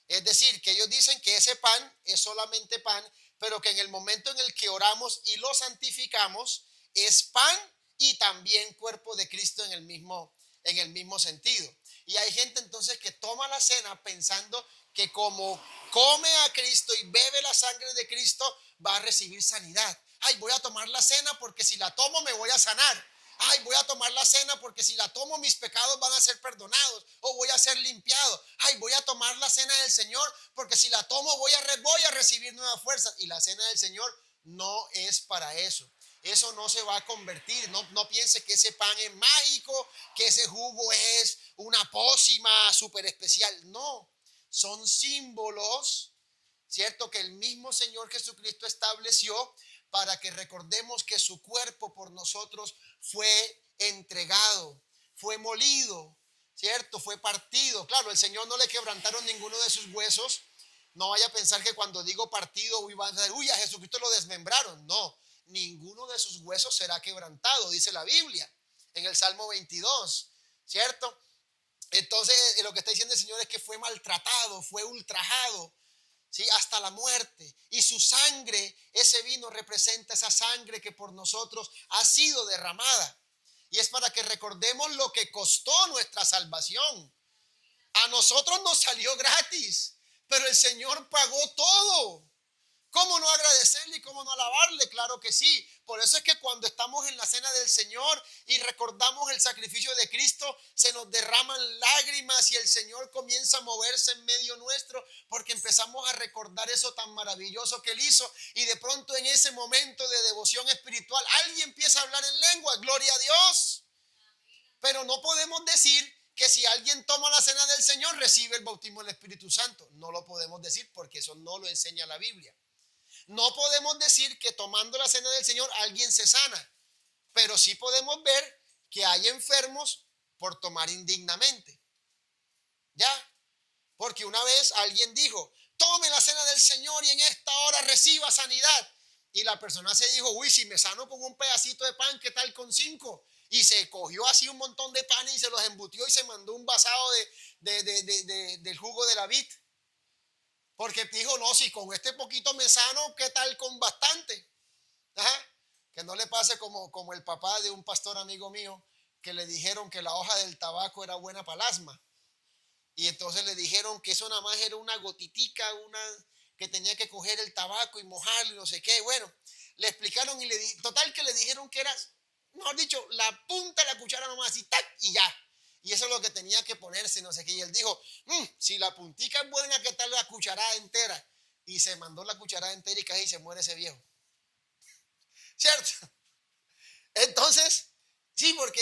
[SPEAKER 1] Es decir, que ellos dicen que ese pan es solamente pan, pero que en el momento en el que oramos y lo santificamos, es pan y también cuerpo de Cristo en el mismo sentido. Y hay gente entonces que toma la cena pensando que como come a Cristo y bebe la sangre de Cristo, va a recibir sanidad. Ay, voy a tomar la cena porque si la tomo me voy a sanar. Ay, voy a tomar la cena porque si la tomo mis pecados van a ser perdonados o voy a ser limpiado. Ay, voy a tomar la cena del Señor porque si la tomo voy a recibir nuevas fuerzas. Y la cena del Señor no es para eso. Eso no se va a convertir. No piense que ese pan es mágico, que ese jugo es una pócima súper especial. No, son símbolos, ¿cierto? Que el mismo Señor Jesucristo estableció para que recordemos que su cuerpo por nosotros fue entregado, fue molido, ¿cierto? Fue partido. Claro, el Señor no le quebrantaron ninguno de sus huesos. No vaya a pensar que cuando digo partido, uy, a Jesucristo lo desmembraron. No, ninguno de sus huesos será quebrantado, dice la Biblia en el Salmo 22, ¿cierto? Entonces, lo que está diciendo el Señor es que fue maltratado, fue ultrajado, ¿sí? Hasta la muerte. Y su sangre, ese vino representa esa sangre que por nosotros ha sido derramada. Y es para que recordemos lo que costó nuestra salvación. A nosotros nos salió gratis, pero el Señor pagó todo. ¿Cómo no agradecerle y cómo no alabarle? Claro que sí. Por eso es que cuando estamos en la cena del Señor y recordamos el sacrificio de Cristo, se nos derraman lágrimas y el Señor comienza a moverse en medio nuestro porque empezamos a recordar eso tan maravilloso que Él hizo. Y de pronto en ese momento de devoción espiritual, alguien empieza a hablar en lengua. ¡Gloria a Dios! Pero no podemos decir que si alguien toma la cena del Señor recibe el bautismo del Espíritu Santo. No lo podemos decir porque eso no lo enseña la Biblia. No podemos decir que tomando la cena del Señor alguien se sana, pero sí podemos ver que hay enfermos por tomar indignamente. ¿Ya? Porque una vez alguien dijo, tome la cena del Señor y en esta hora reciba sanidad. Y la persona se dijo, uy, si me sano con un pedacito de pan, ¿qué tal con 5? Y se cogió así un montón de pan y se los embutió y se mandó un vasado del jugo de la vid. Porque dijo, no, si con este poquito me sano, ¿qué tal con bastante? Ajá. Que no le pase como el papá de un pastor amigo mío, que le dijeron que la hoja del tabaco era buena para el asma. Y entonces le dijeron que eso nada más era una gotitica, que tenía que coger el tabaco y mojarlo y no sé qué. Bueno, le explicaron y total que le dijeron que era, mejor dicho, la punta de la cuchara nomás y ¡tac! Y ya. Y eso es lo que tenía que ponerse, no sé qué. Y él dijo, si la puntica es buena, ¿qué tal la cucharada entera? Y se mandó la cucharada entera y casi se muere ese viejo. ¿Cierto? Entonces, sí, porque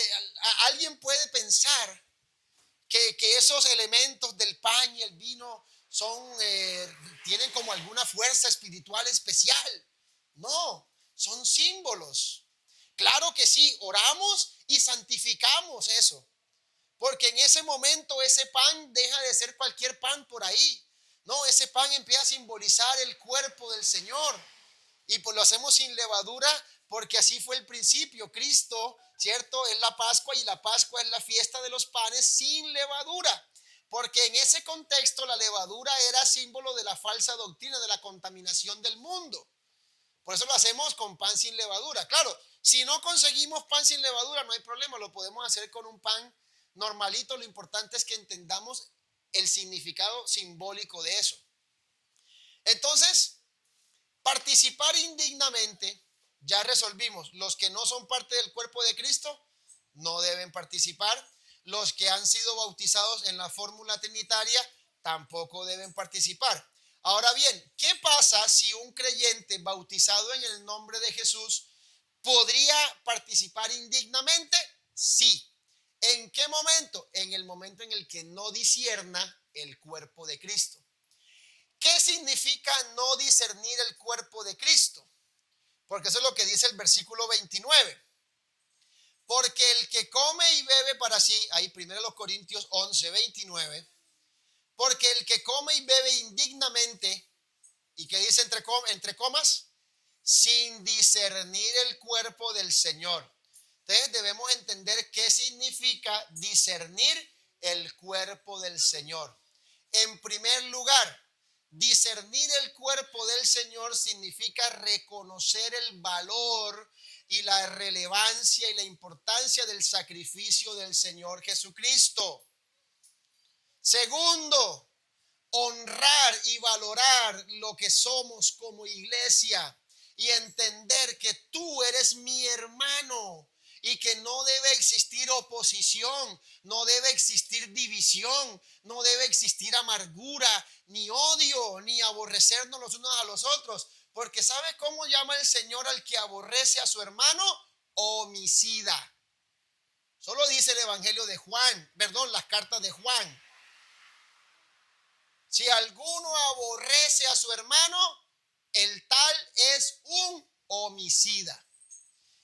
[SPEAKER 1] alguien puede pensar que esos elementos del pan y el vino tienen como alguna fuerza espiritual especial. No, son símbolos. Claro que sí, oramos y santificamos eso. Porque en ese momento ese pan deja de ser cualquier pan por ahí. No, ese pan empieza a simbolizar el cuerpo del Señor. Y pues lo hacemos sin levadura porque así fue el principio. Cristo, ¿cierto? Es la Pascua y la Pascua es la fiesta de los panes sin levadura. Porque en ese contexto la levadura era símbolo de la falsa doctrina, de la contaminación del mundo. Por eso lo hacemos con pan sin levadura. Claro, si no conseguimos pan sin levadura, no hay problema, lo podemos hacer con un pan normalito. Lo importante es que entendamos el significado simbólico de eso. Entonces, participar indignamente, ya resolvimos, los que no son parte del cuerpo de Cristo no deben participar, los que han sido bautizados en la fórmula trinitaria tampoco deben participar. Ahora bien, ¿qué pasa si un creyente bautizado en el nombre de Jesús podría participar indignamente? Sí. ¿En qué momento? En el momento en el que no discierna el cuerpo de Cristo. ¿Qué significa no discernir el cuerpo de Cristo? Porque eso es lo que dice el versículo 29. Porque el que come y bebe para sí, ahí 1 Corintios 11, 29, porque el que come y bebe indignamente, ¿y qué dice entre comas? Sin discernir el cuerpo del Señor. Entonces debemos entender qué significa discernir el cuerpo del Señor. En primer lugar, Discernir el cuerpo del Señor significa reconocer el valor y la relevancia y la importancia del sacrificio del Señor Jesucristo. Segundo, honrar y valorar lo que somos como iglesia y entender que tú eres mi hermano y que no debe existir oposición, no debe existir división, no debe existir amargura, ni odio, ni aborrecernos los unos a los otros. Porque ¿sabe cómo llama el Señor al que aborrece a su hermano? Homicida. Solo dice el Evangelio de Juan, las cartas de Juan. Si alguno aborrece a su hermano, el tal es un homicida.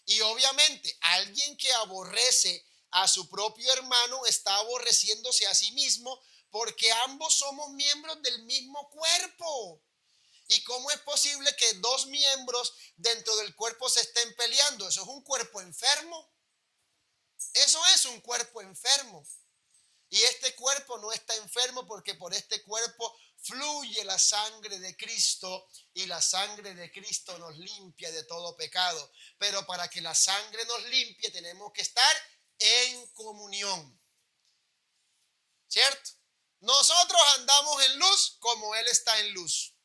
[SPEAKER 1] Y obviamente alguien que aborrece a su propio hermano está aborreciéndose a sí mismo, porque ambos somos miembros del mismo cuerpo. ¿Y cómo es posible que dos miembros dentro del cuerpo se estén peleando? Eso es un cuerpo enfermo. Eso es un cuerpo enfermo. Y este cuerpo no está enfermo porque por este cuerpo fluye la sangre de Cristo y la sangre de Cristo nos limpia de todo pecado. Pero para que la sangre nos limpie tenemos que estar en comunión. ¿Cierto? Nosotros andamos en luz como Él está en luz.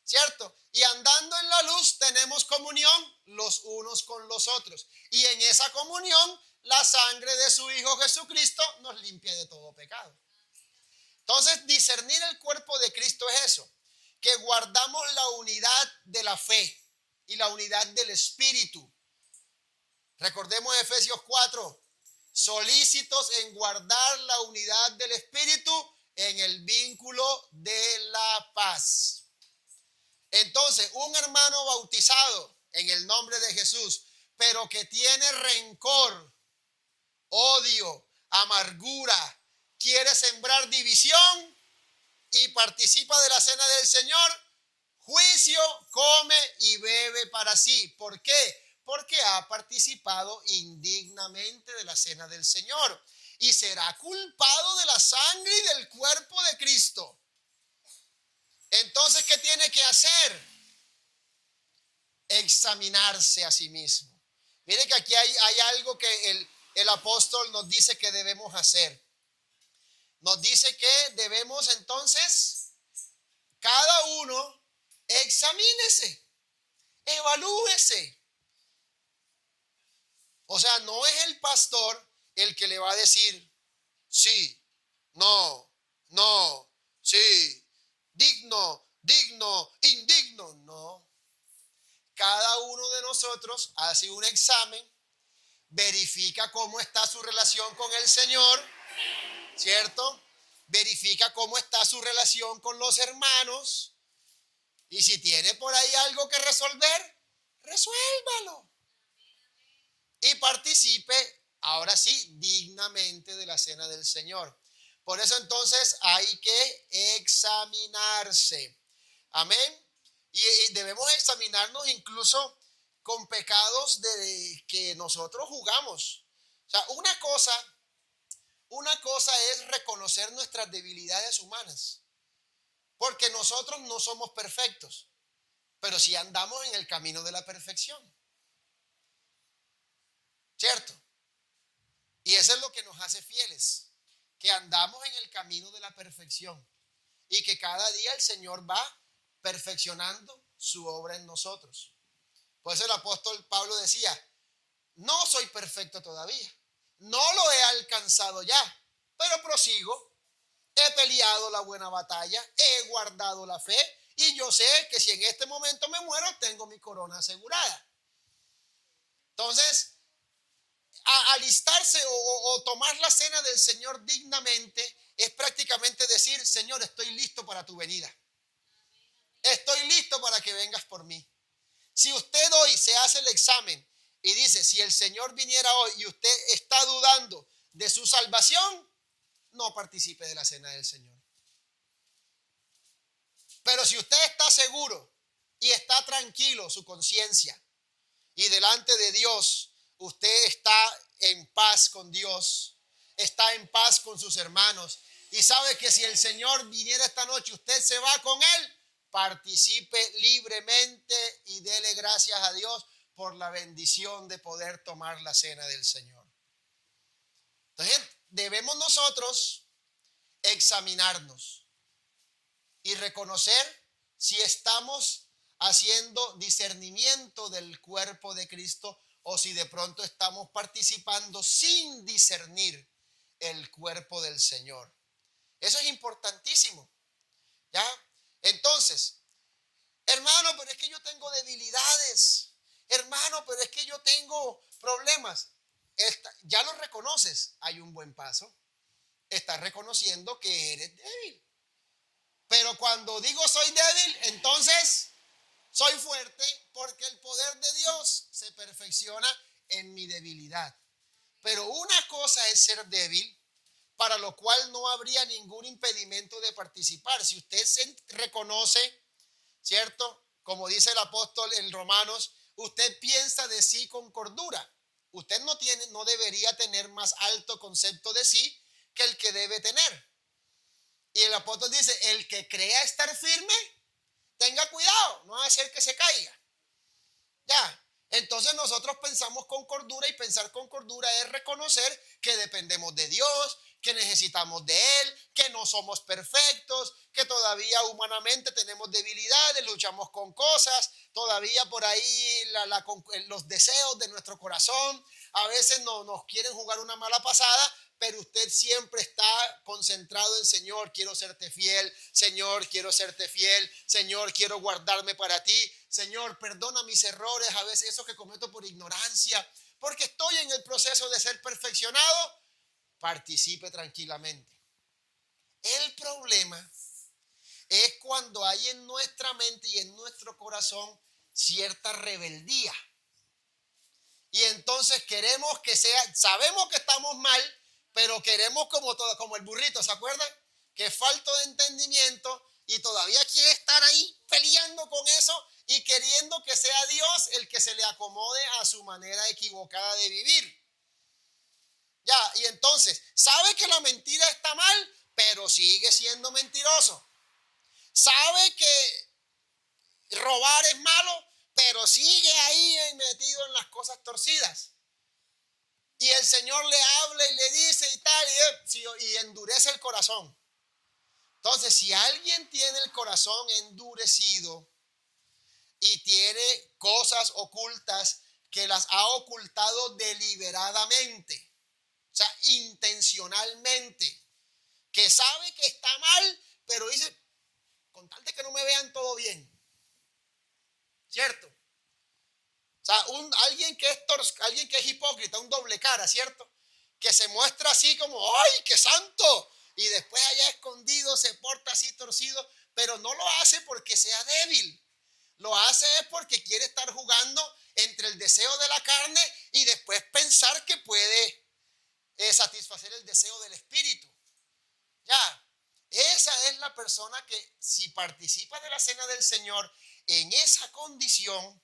[SPEAKER 1] ¿Cierto? Y andando en la luz tenemos comunión los unos con los otros. Y en esa comunión la sangre de su Hijo Jesucristo nos limpia de todo pecado. Entonces, discernir el cuerpo de Cristo es eso, que guardamos la unidad de la fe y la unidad del Espíritu. Recordemos Efesios 4, solícitos en guardar la unidad del Espíritu en el vínculo de la paz. Entonces, un hermano bautizado en el nombre de Jesús, pero que tiene rencor, odio, amargura, quiere sembrar división y participa de la cena del Señor, juicio, come y bebe para sí. ¿Por qué? Porque ha participado indignamente de la cena del Señor y será culpado de la sangre y del cuerpo de Cristo. Entonces, ¿qué tiene que hacer? Examinarse a sí mismo. Mire que aquí hay algo que el apóstol nos dice que debemos hacer. Nos dice que debemos entonces, cada uno, examínese, evalúese. O sea, no es el pastor el que le va a decir sí, no, no, sí, digno, indigno. No. Cada uno de nosotros hace un examen, verifica cómo está su relación con el Señor, ¿cierto? Verifica cómo está su relación con los hermanos y si tiene por ahí algo que resolver, resuélvalo. Y participe, ahora sí, dignamente de la cena del Señor. Por eso entonces hay que examinarse. Amén. Y debemos examinarnos incluso con pecados de que nosotros jugamos. O sea, una cosa es reconocer nuestras debilidades humanas, porque nosotros no somos perfectos, pero sí andamos en el camino de la perfección. ¿Cierto? Y eso es lo que nos hace fieles, que andamos en el camino de la perfección y que cada día el Señor va perfeccionando su obra en nosotros. Por eso el apóstol Pablo decía, no soy perfecto todavía, no lo he alcanzado ya, pero prosigo, he peleado la buena batalla, he guardado la fe y yo sé que si en este momento me muero, tengo mi corona asegurada. Entonces, alistarse o tomar la cena del Señor dignamente es prácticamente decir, Señor, estoy listo para tu venida. Estoy listo para que vengas por mí. Si usted hoy se hace el examen y dice, si el Señor viniera hoy y usted está dudando de su salvación, no participe de la cena del Señor. Pero si usted está seguro y está tranquilo, su conciencia, y delante de Dios, usted está en paz con Dios, está en paz con sus hermanos, Y sabe que si el Señor viniera esta noche, usted se va con Él, participe libremente y dele gracias a Dios por la bendición de poder tomar la cena del Señor. Entonces, debemos nosotros examinarnos y reconocer si estamos haciendo discernimiento del cuerpo de Cristo o si de pronto estamos participando sin discernir el cuerpo del Señor. Eso es importantísimo, ¿ya? Entonces, hermano, pero es que yo tengo debilidades. Hermano, pero es que yo tengo problemas. Ya lo reconoces, hay un buen paso. Estás reconociendo que eres débil. Pero cuando digo soy débil, entonces soy fuerte porque el poder de Dios se perfecciona en mi debilidad. Pero una cosa es ser débil, para lo cual no habría ningún impedimento de participar. Si usted se reconoce, ¿cierto? Como dice el apóstol en Romanos, usted piensa de sí con cordura. Usted no debería tener más alto concepto de sí que el que debe tener. Y el apóstol dice, el que crea estar firme, tenga cuidado, no va a ser que se caiga. Ya, entonces nosotros pensamos con cordura y pensar con cordura es reconocer que dependemos de Dios, que necesitamos de Él, que no somos perfectos, que todavía humanamente tenemos debilidades, luchamos con cosas, todavía por ahí los deseos de nuestro corazón a veces nos quieren jugar una mala pasada, pero usted siempre está concentrado en Señor, quiero serte fiel, Señor, quiero serte fiel, Señor, quiero guardarme para ti, Señor, perdona mis errores, a veces esos que cometo por ignorancia, porque estoy en el proceso de ser perfeccionado. Participe tranquilamente. El problema es cuando hay en nuestra mente y en nuestro corazón cierta rebeldía. Y entonces queremos que sea, sabemos que estamos mal, pero queremos como el burrito, ¿se acuerdan? Que es falto de entendimiento y todavía quiere estar ahí peleando con eso y queriendo que sea Dios el que se le acomode a su manera equivocada de vivir. Ya, y entonces, sabe que la mentira está mal, pero sigue siendo mentiroso. Sabe que robar es malo, pero sigue ahí metido en las cosas torcidas. Y el Señor le habla y le dice y tal, y endurece el corazón. Entonces, si alguien tiene el corazón endurecido y tiene cosas ocultas que las ha ocultado deliberadamente, o sea, intencionalmente, que sabe que está mal, pero dice, con tal de que no me vean todo bien, ¿cierto? O sea, alguien que es hipócrita, un doble cara, ¿cierto? Que se muestra así como, ¡ay, qué santo! Y después allá escondido se porta así torcido, pero no lo hace porque sea débil. Lo hace es porque quiere estar jugando entre el deseo de la carne y después pensar que puede satisfacer el deseo del espíritu. Ya, esa es la persona que si participa de la cena del Señor en esa condición,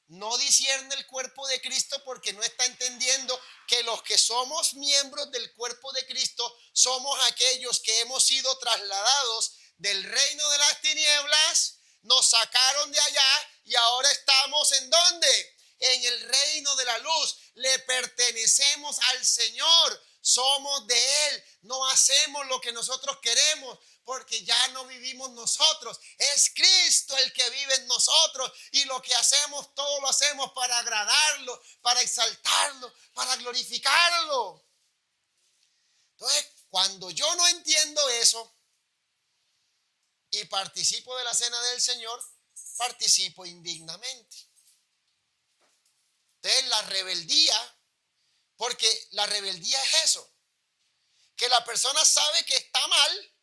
[SPEAKER 1] no discierne el cuerpo de Cristo porque no está entendiendo que los que somos miembros del cuerpo de Cristo somos aquellos que hemos sido trasladados del reino de las tinieblas, nos sacaron de allá y ahora estamos ¿en dónde? En el reino de la luz. Le pertenecemos al Señor, somos de Él, no hacemos lo que nosotros queremos, porque ya no vivimos nosotros, es Cristo el que vive en nosotros y lo que hacemos, todo lo hacemos para agradarlo, para exaltarlo, para glorificarlo. Entonces, cuando yo no entiendo eso y participo de la cena del Señor, participo indignamente. Entonces, la rebeldía, porque la rebeldía es eso, que la persona sabe que está mal,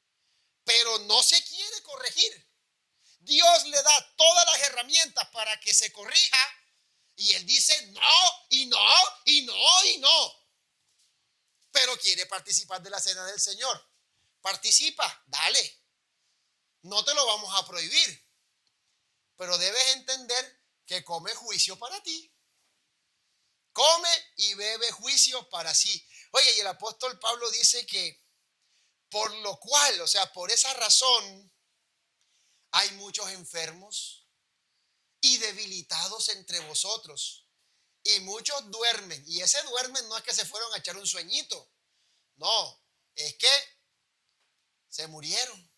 [SPEAKER 1] pero no se quiere corregir. Dios le da todas las herramientas para que se corrija y él dice no, y no, y no, y no. Pero quiere participar de la cena del Señor. Participa, dale. No te lo vamos a prohibir. Pero debes entender que come juicio para ti. Come y bebe juicio para sí. Oye, y el apóstol Pablo dice que Por lo cual, o sea, por esa razón, hay muchos enfermos y debilitados entre vosotros. Y muchos duermen. Y ese duermen no es que se fueron a echar un sueñito. No, es que se murieron.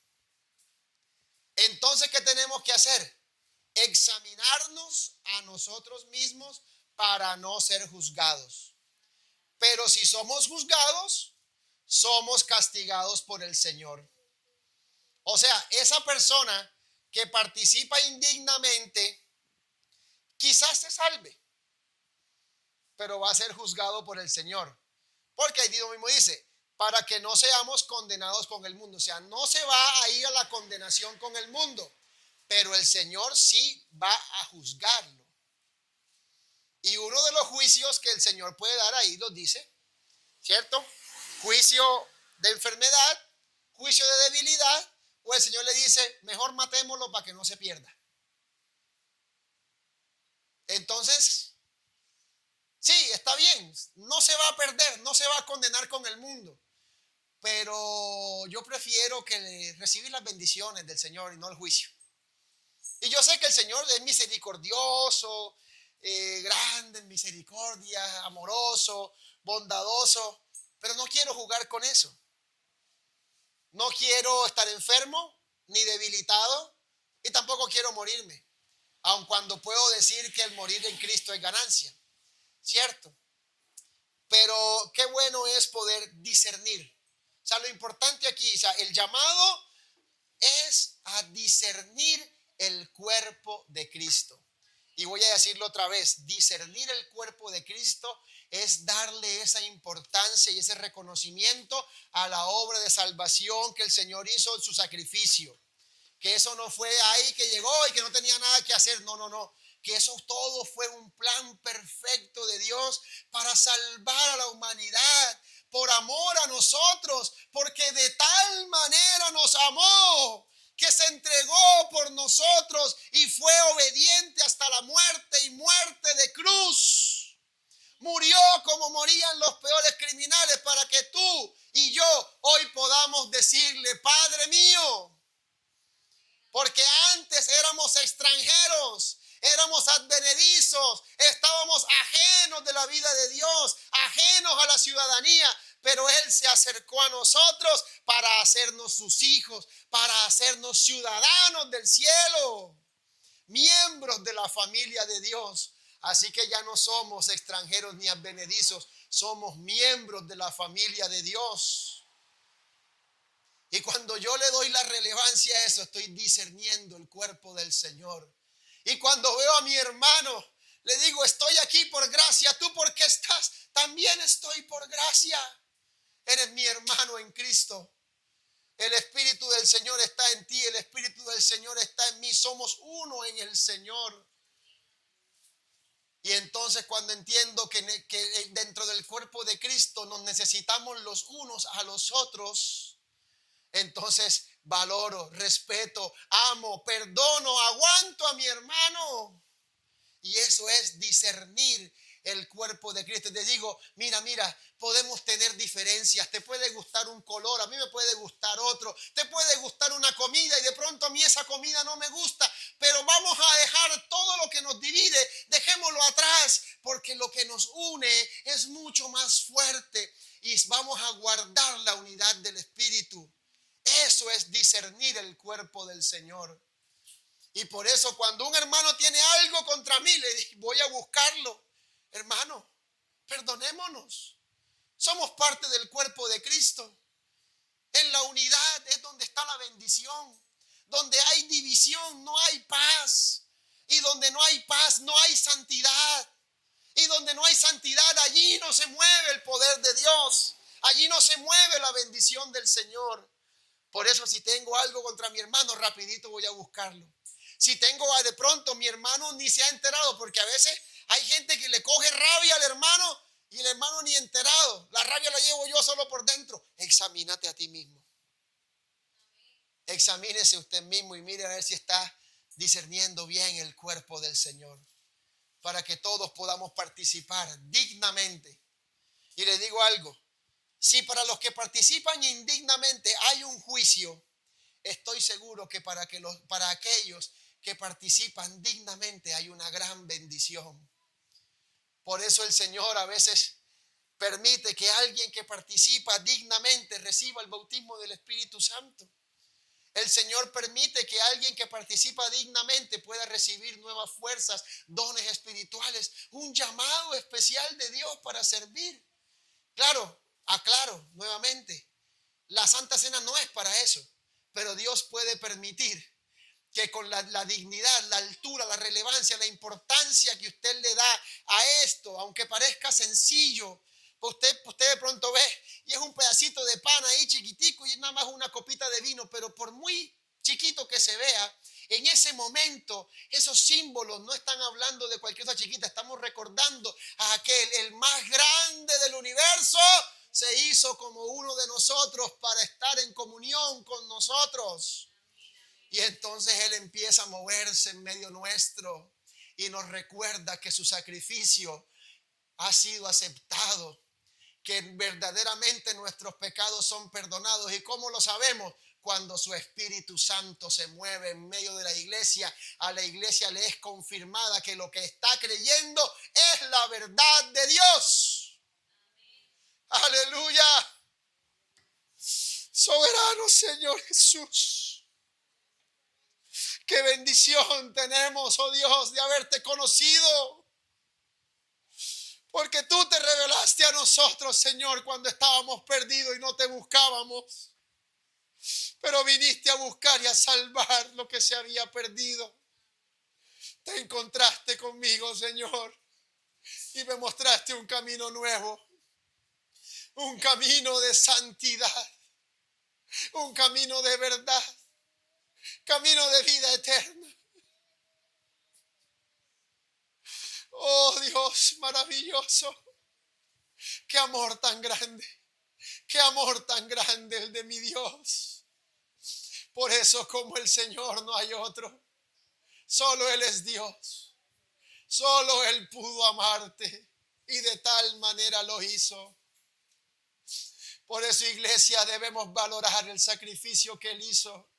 [SPEAKER 1] Entonces, ¿qué tenemos que hacer? Examinarnos a nosotros mismos para no ser juzgados. Pero si somos juzgados, somos castigados por el Señor. O sea, esa persona que participa indignamente, quizás se salve, pero va a ser juzgado por el Señor. Porque ahí Dios mismo dice, para que no seamos condenados con el mundo. O sea, no se va a ir a la condenación con el mundo, pero el Señor sí va a juzgarlo. Y uno de los juicios que el Señor puede dar ahí los dice, ¿cierto? Juicio de enfermedad, juicio de debilidad, o el Señor le dice, mejor matémoslo para que no se pierda. Entonces, sí, está bien, no se va a perder, no se va a condenar con el mundo, pero yo prefiero que recibir las bendiciones del Señor y no el juicio. Y yo sé que el Señor es misericordioso, grande en misericordia, amoroso, bondadoso, pero no quiero jugar con eso. No quiero estar enfermo ni debilitado y tampoco quiero morirme, aun cuando puedo decir que el morir en Cristo es ganancia, ¿cierto? Pero qué bueno es poder discernir. O sea, lo importante aquí, o sea, el llamado es a discernir el cuerpo de Cristo. Y voy a decirlo otra vez, discernir el cuerpo de Cristo es darle esa importancia y ese reconocimiento a la obra de salvación que el Señor hizo en su sacrificio. Que eso no fue ahí que llegó y que no tenía nada que hacer. No, no, no. Que eso todo fue un plan perfecto de Dios para salvar a la humanidad por amor a nosotros, porque de tal manera nos amó que se entregó por nosotros y fue obediente hasta la muerte y muerte de cruz. Murió como morían los peores criminales para que tú y yo hoy podamos decirle, Padre mío, porque antes éramos extranjeros, éramos advenedizos, estábamos ajenos de la vida de Dios, ajenos a la ciudadanía, pero Él se acercó a nosotros para hacernos sus hijos, para hacernos ciudadanos del cielo, miembros de la familia de Dios. Así que ya no somos extranjeros ni advenedizos, somos miembros de la familia de Dios. Y cuando yo le doy la relevancia a eso, estoy discerniendo el cuerpo del Señor. Y cuando veo a mi hermano, le digo, estoy aquí por gracia. ¿Tú por qué estás? También estoy por gracia. Eres mi hermano en Cristo. El Espíritu del Señor está en ti, el Espíritu del Señor está en mí. Somos uno en el Señor. Y entonces cuando entiendo que dentro del cuerpo de Cristo nos necesitamos los unos a los otros, entonces valoro, respeto, amo, perdono, aguanto a mi hermano. Y eso es discernir el cuerpo de Cristo. Te digo, mira, podemos tener diferencias. Te puede gustar un color, a mí me puede gustar otro. Te puede gustar una comida y de pronto a mí esa comida no me gusta. Pero vamos a dejar todo lo que nos divide, dejémoslo atrás, porque lo que nos une es mucho más fuerte y vamos a guardar la unidad del Espíritu. Eso es discernir el cuerpo del Señor. Y por eso cuando un hermano tiene algo contra mí, le digo, voy a buscarlo. Hermano, perdonémonos. Somos parte del cuerpo de Cristo. En la unidad es donde está la bendición. Donde hay división no hay paz. Y donde no hay paz no hay santidad. Y donde no hay santidad, allí no se mueve el poder de Dios. Allí no se mueve la bendición del Señor. Por eso si tengo algo contra mi hermano, rapidito voy a buscarlo. Si tengo de pronto mi hermano ni se ha enterado, porque a veces hay gente que le coge rabia al hermano y el hermano ni enterado. La rabia la llevo yo solo por dentro. Examínate a ti mismo. Examínese usted mismo y mire a ver si está discerniendo bien el cuerpo del Señor, para que todos podamos participar dignamente. Y le digo algo, Si para los que participan indignamente hay un juicio, estoy seguro que para aquellos que participan dignamente hay una gran bendición. Por eso el Señor a veces permite que alguien que participa dignamente reciba el bautismo del Espíritu Santo. El Señor permite que alguien que participa dignamente pueda recibir nuevas fuerzas, dones espirituales, un llamado especial de Dios para servir. Claro, aclaro nuevamente, la Santa Cena no es para eso, pero Dios puede permitir que con la dignidad, la altura, la relevancia, la importancia que usted le da a esto, aunque parezca sencillo, usted de pronto ve y es un pedacito de pan ahí chiquitico y nada más una copita de vino, pero por muy chiquito que se vea, en ese momento esos símbolos no están hablando de cualquier cosa chiquita, estamos recordando a aquel, el más grande del universo, se hizo como uno de nosotros para estar en comunión con nosotros. Y entonces Él empieza a moverse en medio nuestro y nos recuerda que su sacrificio ha sido aceptado, que verdaderamente nuestros pecados son perdonados. ¿Y cómo lo sabemos? Cuando su Espíritu Santo se mueve en medio de la iglesia, a la iglesia le es confirmada que lo que está creyendo es la verdad de Dios. Aleluya. Soberano Señor Jesús. Qué bendición tenemos, oh Dios, de haberte conocido. Porque tú te revelaste a nosotros, Señor, cuando estábamos perdidos y no te buscábamos. Pero viniste a buscar y a salvar lo que se había perdido. Te encontraste conmigo, Señor, y me mostraste un camino nuevo. Un camino de santidad. Un camino de verdad. Camino de vida eterna. Oh Dios maravilloso, qué amor tan grande, qué amor tan grande el de mi Dios. Por eso como el Señor no hay otro, solo Él es Dios, solo Él pudo amarte y de tal manera lo hizo. Por eso, iglesia, debemos valorar el sacrificio que Él hizo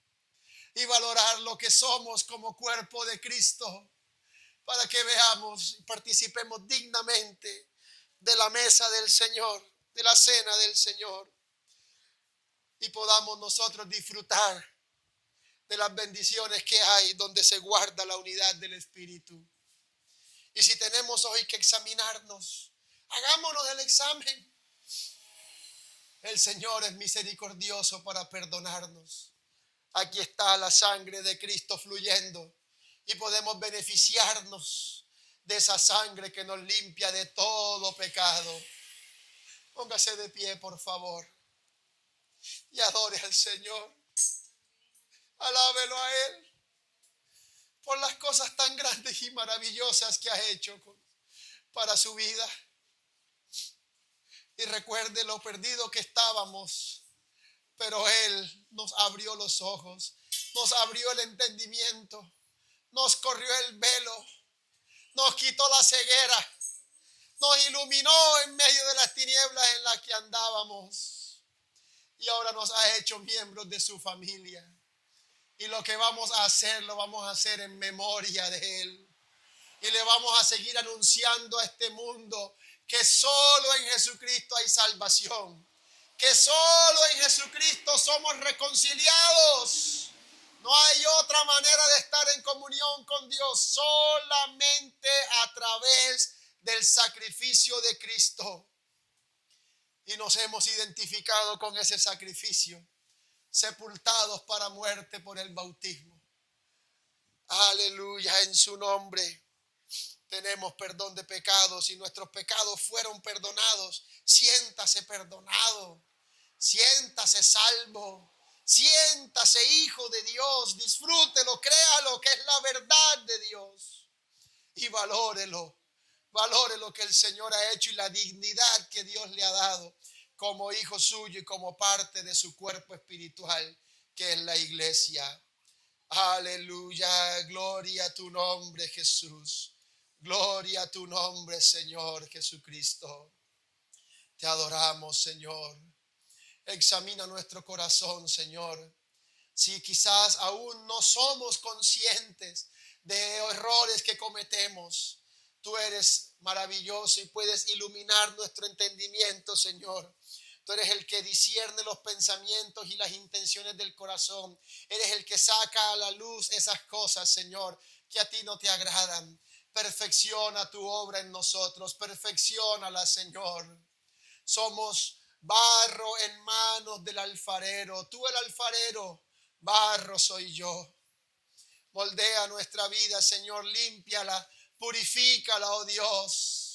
[SPEAKER 1] y valorar lo que somos como cuerpo de Cristo, para que veamos y participemos dignamente de la mesa del Señor, de la cena del Señor, y podamos nosotros disfrutar de las bendiciones que hay donde se guarda la unidad del Espíritu. Y si tenemos hoy que examinarnos, hagámonos el examen. El Señor es misericordioso para perdonarnos. Aquí está la sangre de Cristo fluyendo y podemos beneficiarnos de esa sangre que nos limpia de todo pecado. Póngase de pie, por favor, y adore al Señor. Alábelo a Él por las cosas tan grandes y maravillosas que ha hecho para su vida. Y recuerde lo perdido que estábamos, pero Él nos abrió los ojos, nos abrió el entendimiento, nos corrió el velo, nos quitó la ceguera, nos iluminó en medio de las tinieblas en las que andábamos. Y ahora nos ha hecho miembros de su familia. Y lo que vamos a hacer, lo vamos a hacer en memoria de Él. Y le vamos a seguir anunciando a este mundo que solo en Jesucristo hay salvación. Que solo en Jesucristo somos reconciliados. No hay otra manera de estar en comunión con Dios, solamente a través del sacrificio de Cristo. Y nos hemos identificado con ese sacrificio, sepultados para muerte por el bautismo. Aleluya, en su nombre tenemos perdón de pecados y nuestros pecados fueron perdonados. Siéntase perdonado, siéntase salvo. Siéntase hijo de Dios, disfrútelo, créalo que es la verdad de Dios y valórelo, valore lo que el Señor ha hecho y la dignidad que Dios le ha dado como hijo suyo y como parte de su cuerpo espiritual que es la iglesia. Aleluya, gloria a tu nombre, Jesús, gloria a tu nombre, Señor Jesucristo. Te adoramos, Señor. Examina nuestro corazón, Señor. Si quizás aún no somos conscientes de errores que cometemos, tú eres maravilloso y puedes iluminar nuestro entendimiento, Señor. Tú eres el que discierne los pensamientos y las intenciones del corazón. Eres el que saca a la luz esas cosas, Señor, que a ti no te agradan. Perfecciona tu obra en nosotros. Perfecciónala, Señor. Somos barro en manos del alfarero. Tú el alfarero, barro soy yo. Moldea nuestra vida, Señor. Límpiala, purifícala, oh Dios.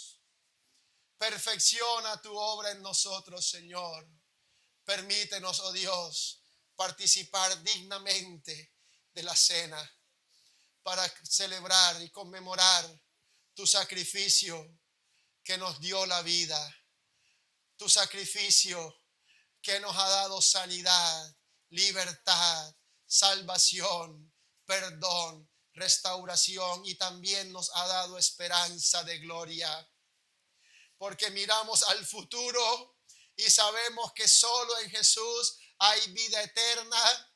[SPEAKER 1] Perfecciona tu obra en nosotros, Señor. Permítenos, oh Dios, participar dignamente de la cena para celebrar y conmemorar tu sacrificio que nos dio la vida, tu sacrificio que nos ha dado sanidad, libertad, salvación, perdón, restauración y también nos ha dado esperanza de gloria. Porque miramos al futuro y sabemos que solo en Jesús hay vida eterna,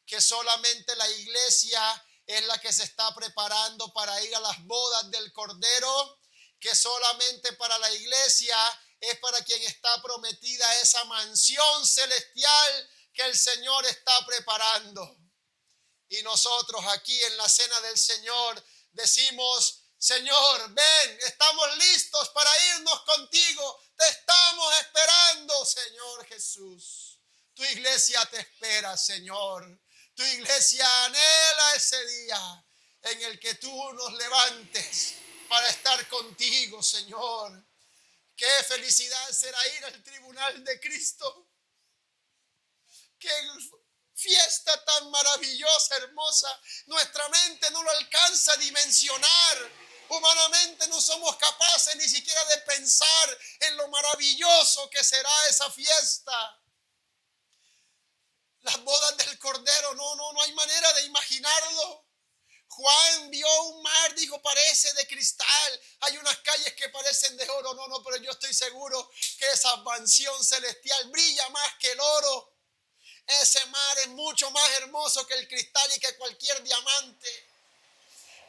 [SPEAKER 1] que solamente la iglesia es la que se está preparando para ir a las bodas del Cordero, que solamente para la iglesia es para quien está prometida esa mansión celestial que el Señor está preparando. Y nosotros aquí en la cena del Señor decimos: Señor, ven, estamos listos para irnos contigo. Te estamos esperando, Señor Jesús. Tu iglesia te espera, Señor. Tu iglesia anhela ese día en el que tú nos levantes para estar contigo, Señor. Qué felicidad será ir al tribunal de Cristo. Qué fiesta tan maravillosa, hermosa. Nuestra mente no lo alcanza a dimensionar. Humanamente no somos capaces ni siquiera de pensar en lo maravilloso que será esa fiesta. Las bodas del Cordero, no hay manera de imaginarlo. Juan vio un mar, dijo, parece de cristal. Hay unas calles que parecen de oro. No, pero yo estoy seguro que esa mansión celestial brilla más que el oro. Ese mar es mucho más hermoso que el cristal y que cualquier diamante,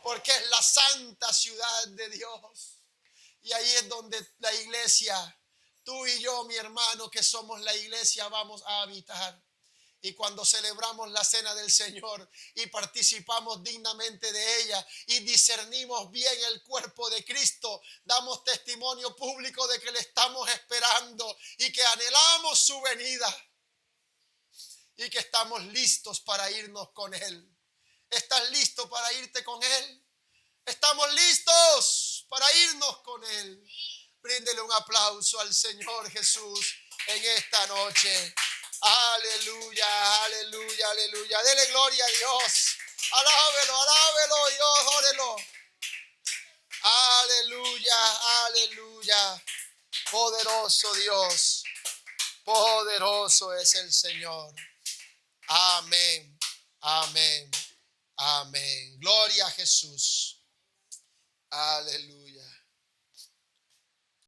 [SPEAKER 1] porque es la santa ciudad de Dios. Y ahí es donde la iglesia, tú y yo, mi hermano, que somos la iglesia, vamos a habitar. Y cuando celebramos la cena del Señor y participamos dignamente de ella y discernimos bien el cuerpo de Cristo, damos testimonio público de que le estamos esperando y que anhelamos su venida y que estamos listos para irnos con Él. ¿Estás listo para irte con Él? Estamos listos para irnos con Él. Bríndele un aplauso al Señor Jesús en esta noche. Aleluya, aleluya, aleluya. Dele gloria a Dios. Alábelo, alábelo, Dios, órelo. Aleluya, aleluya. Poderoso Dios. Poderoso es el Señor. Amén, amén, amén. Gloria a Jesús. Aleluya.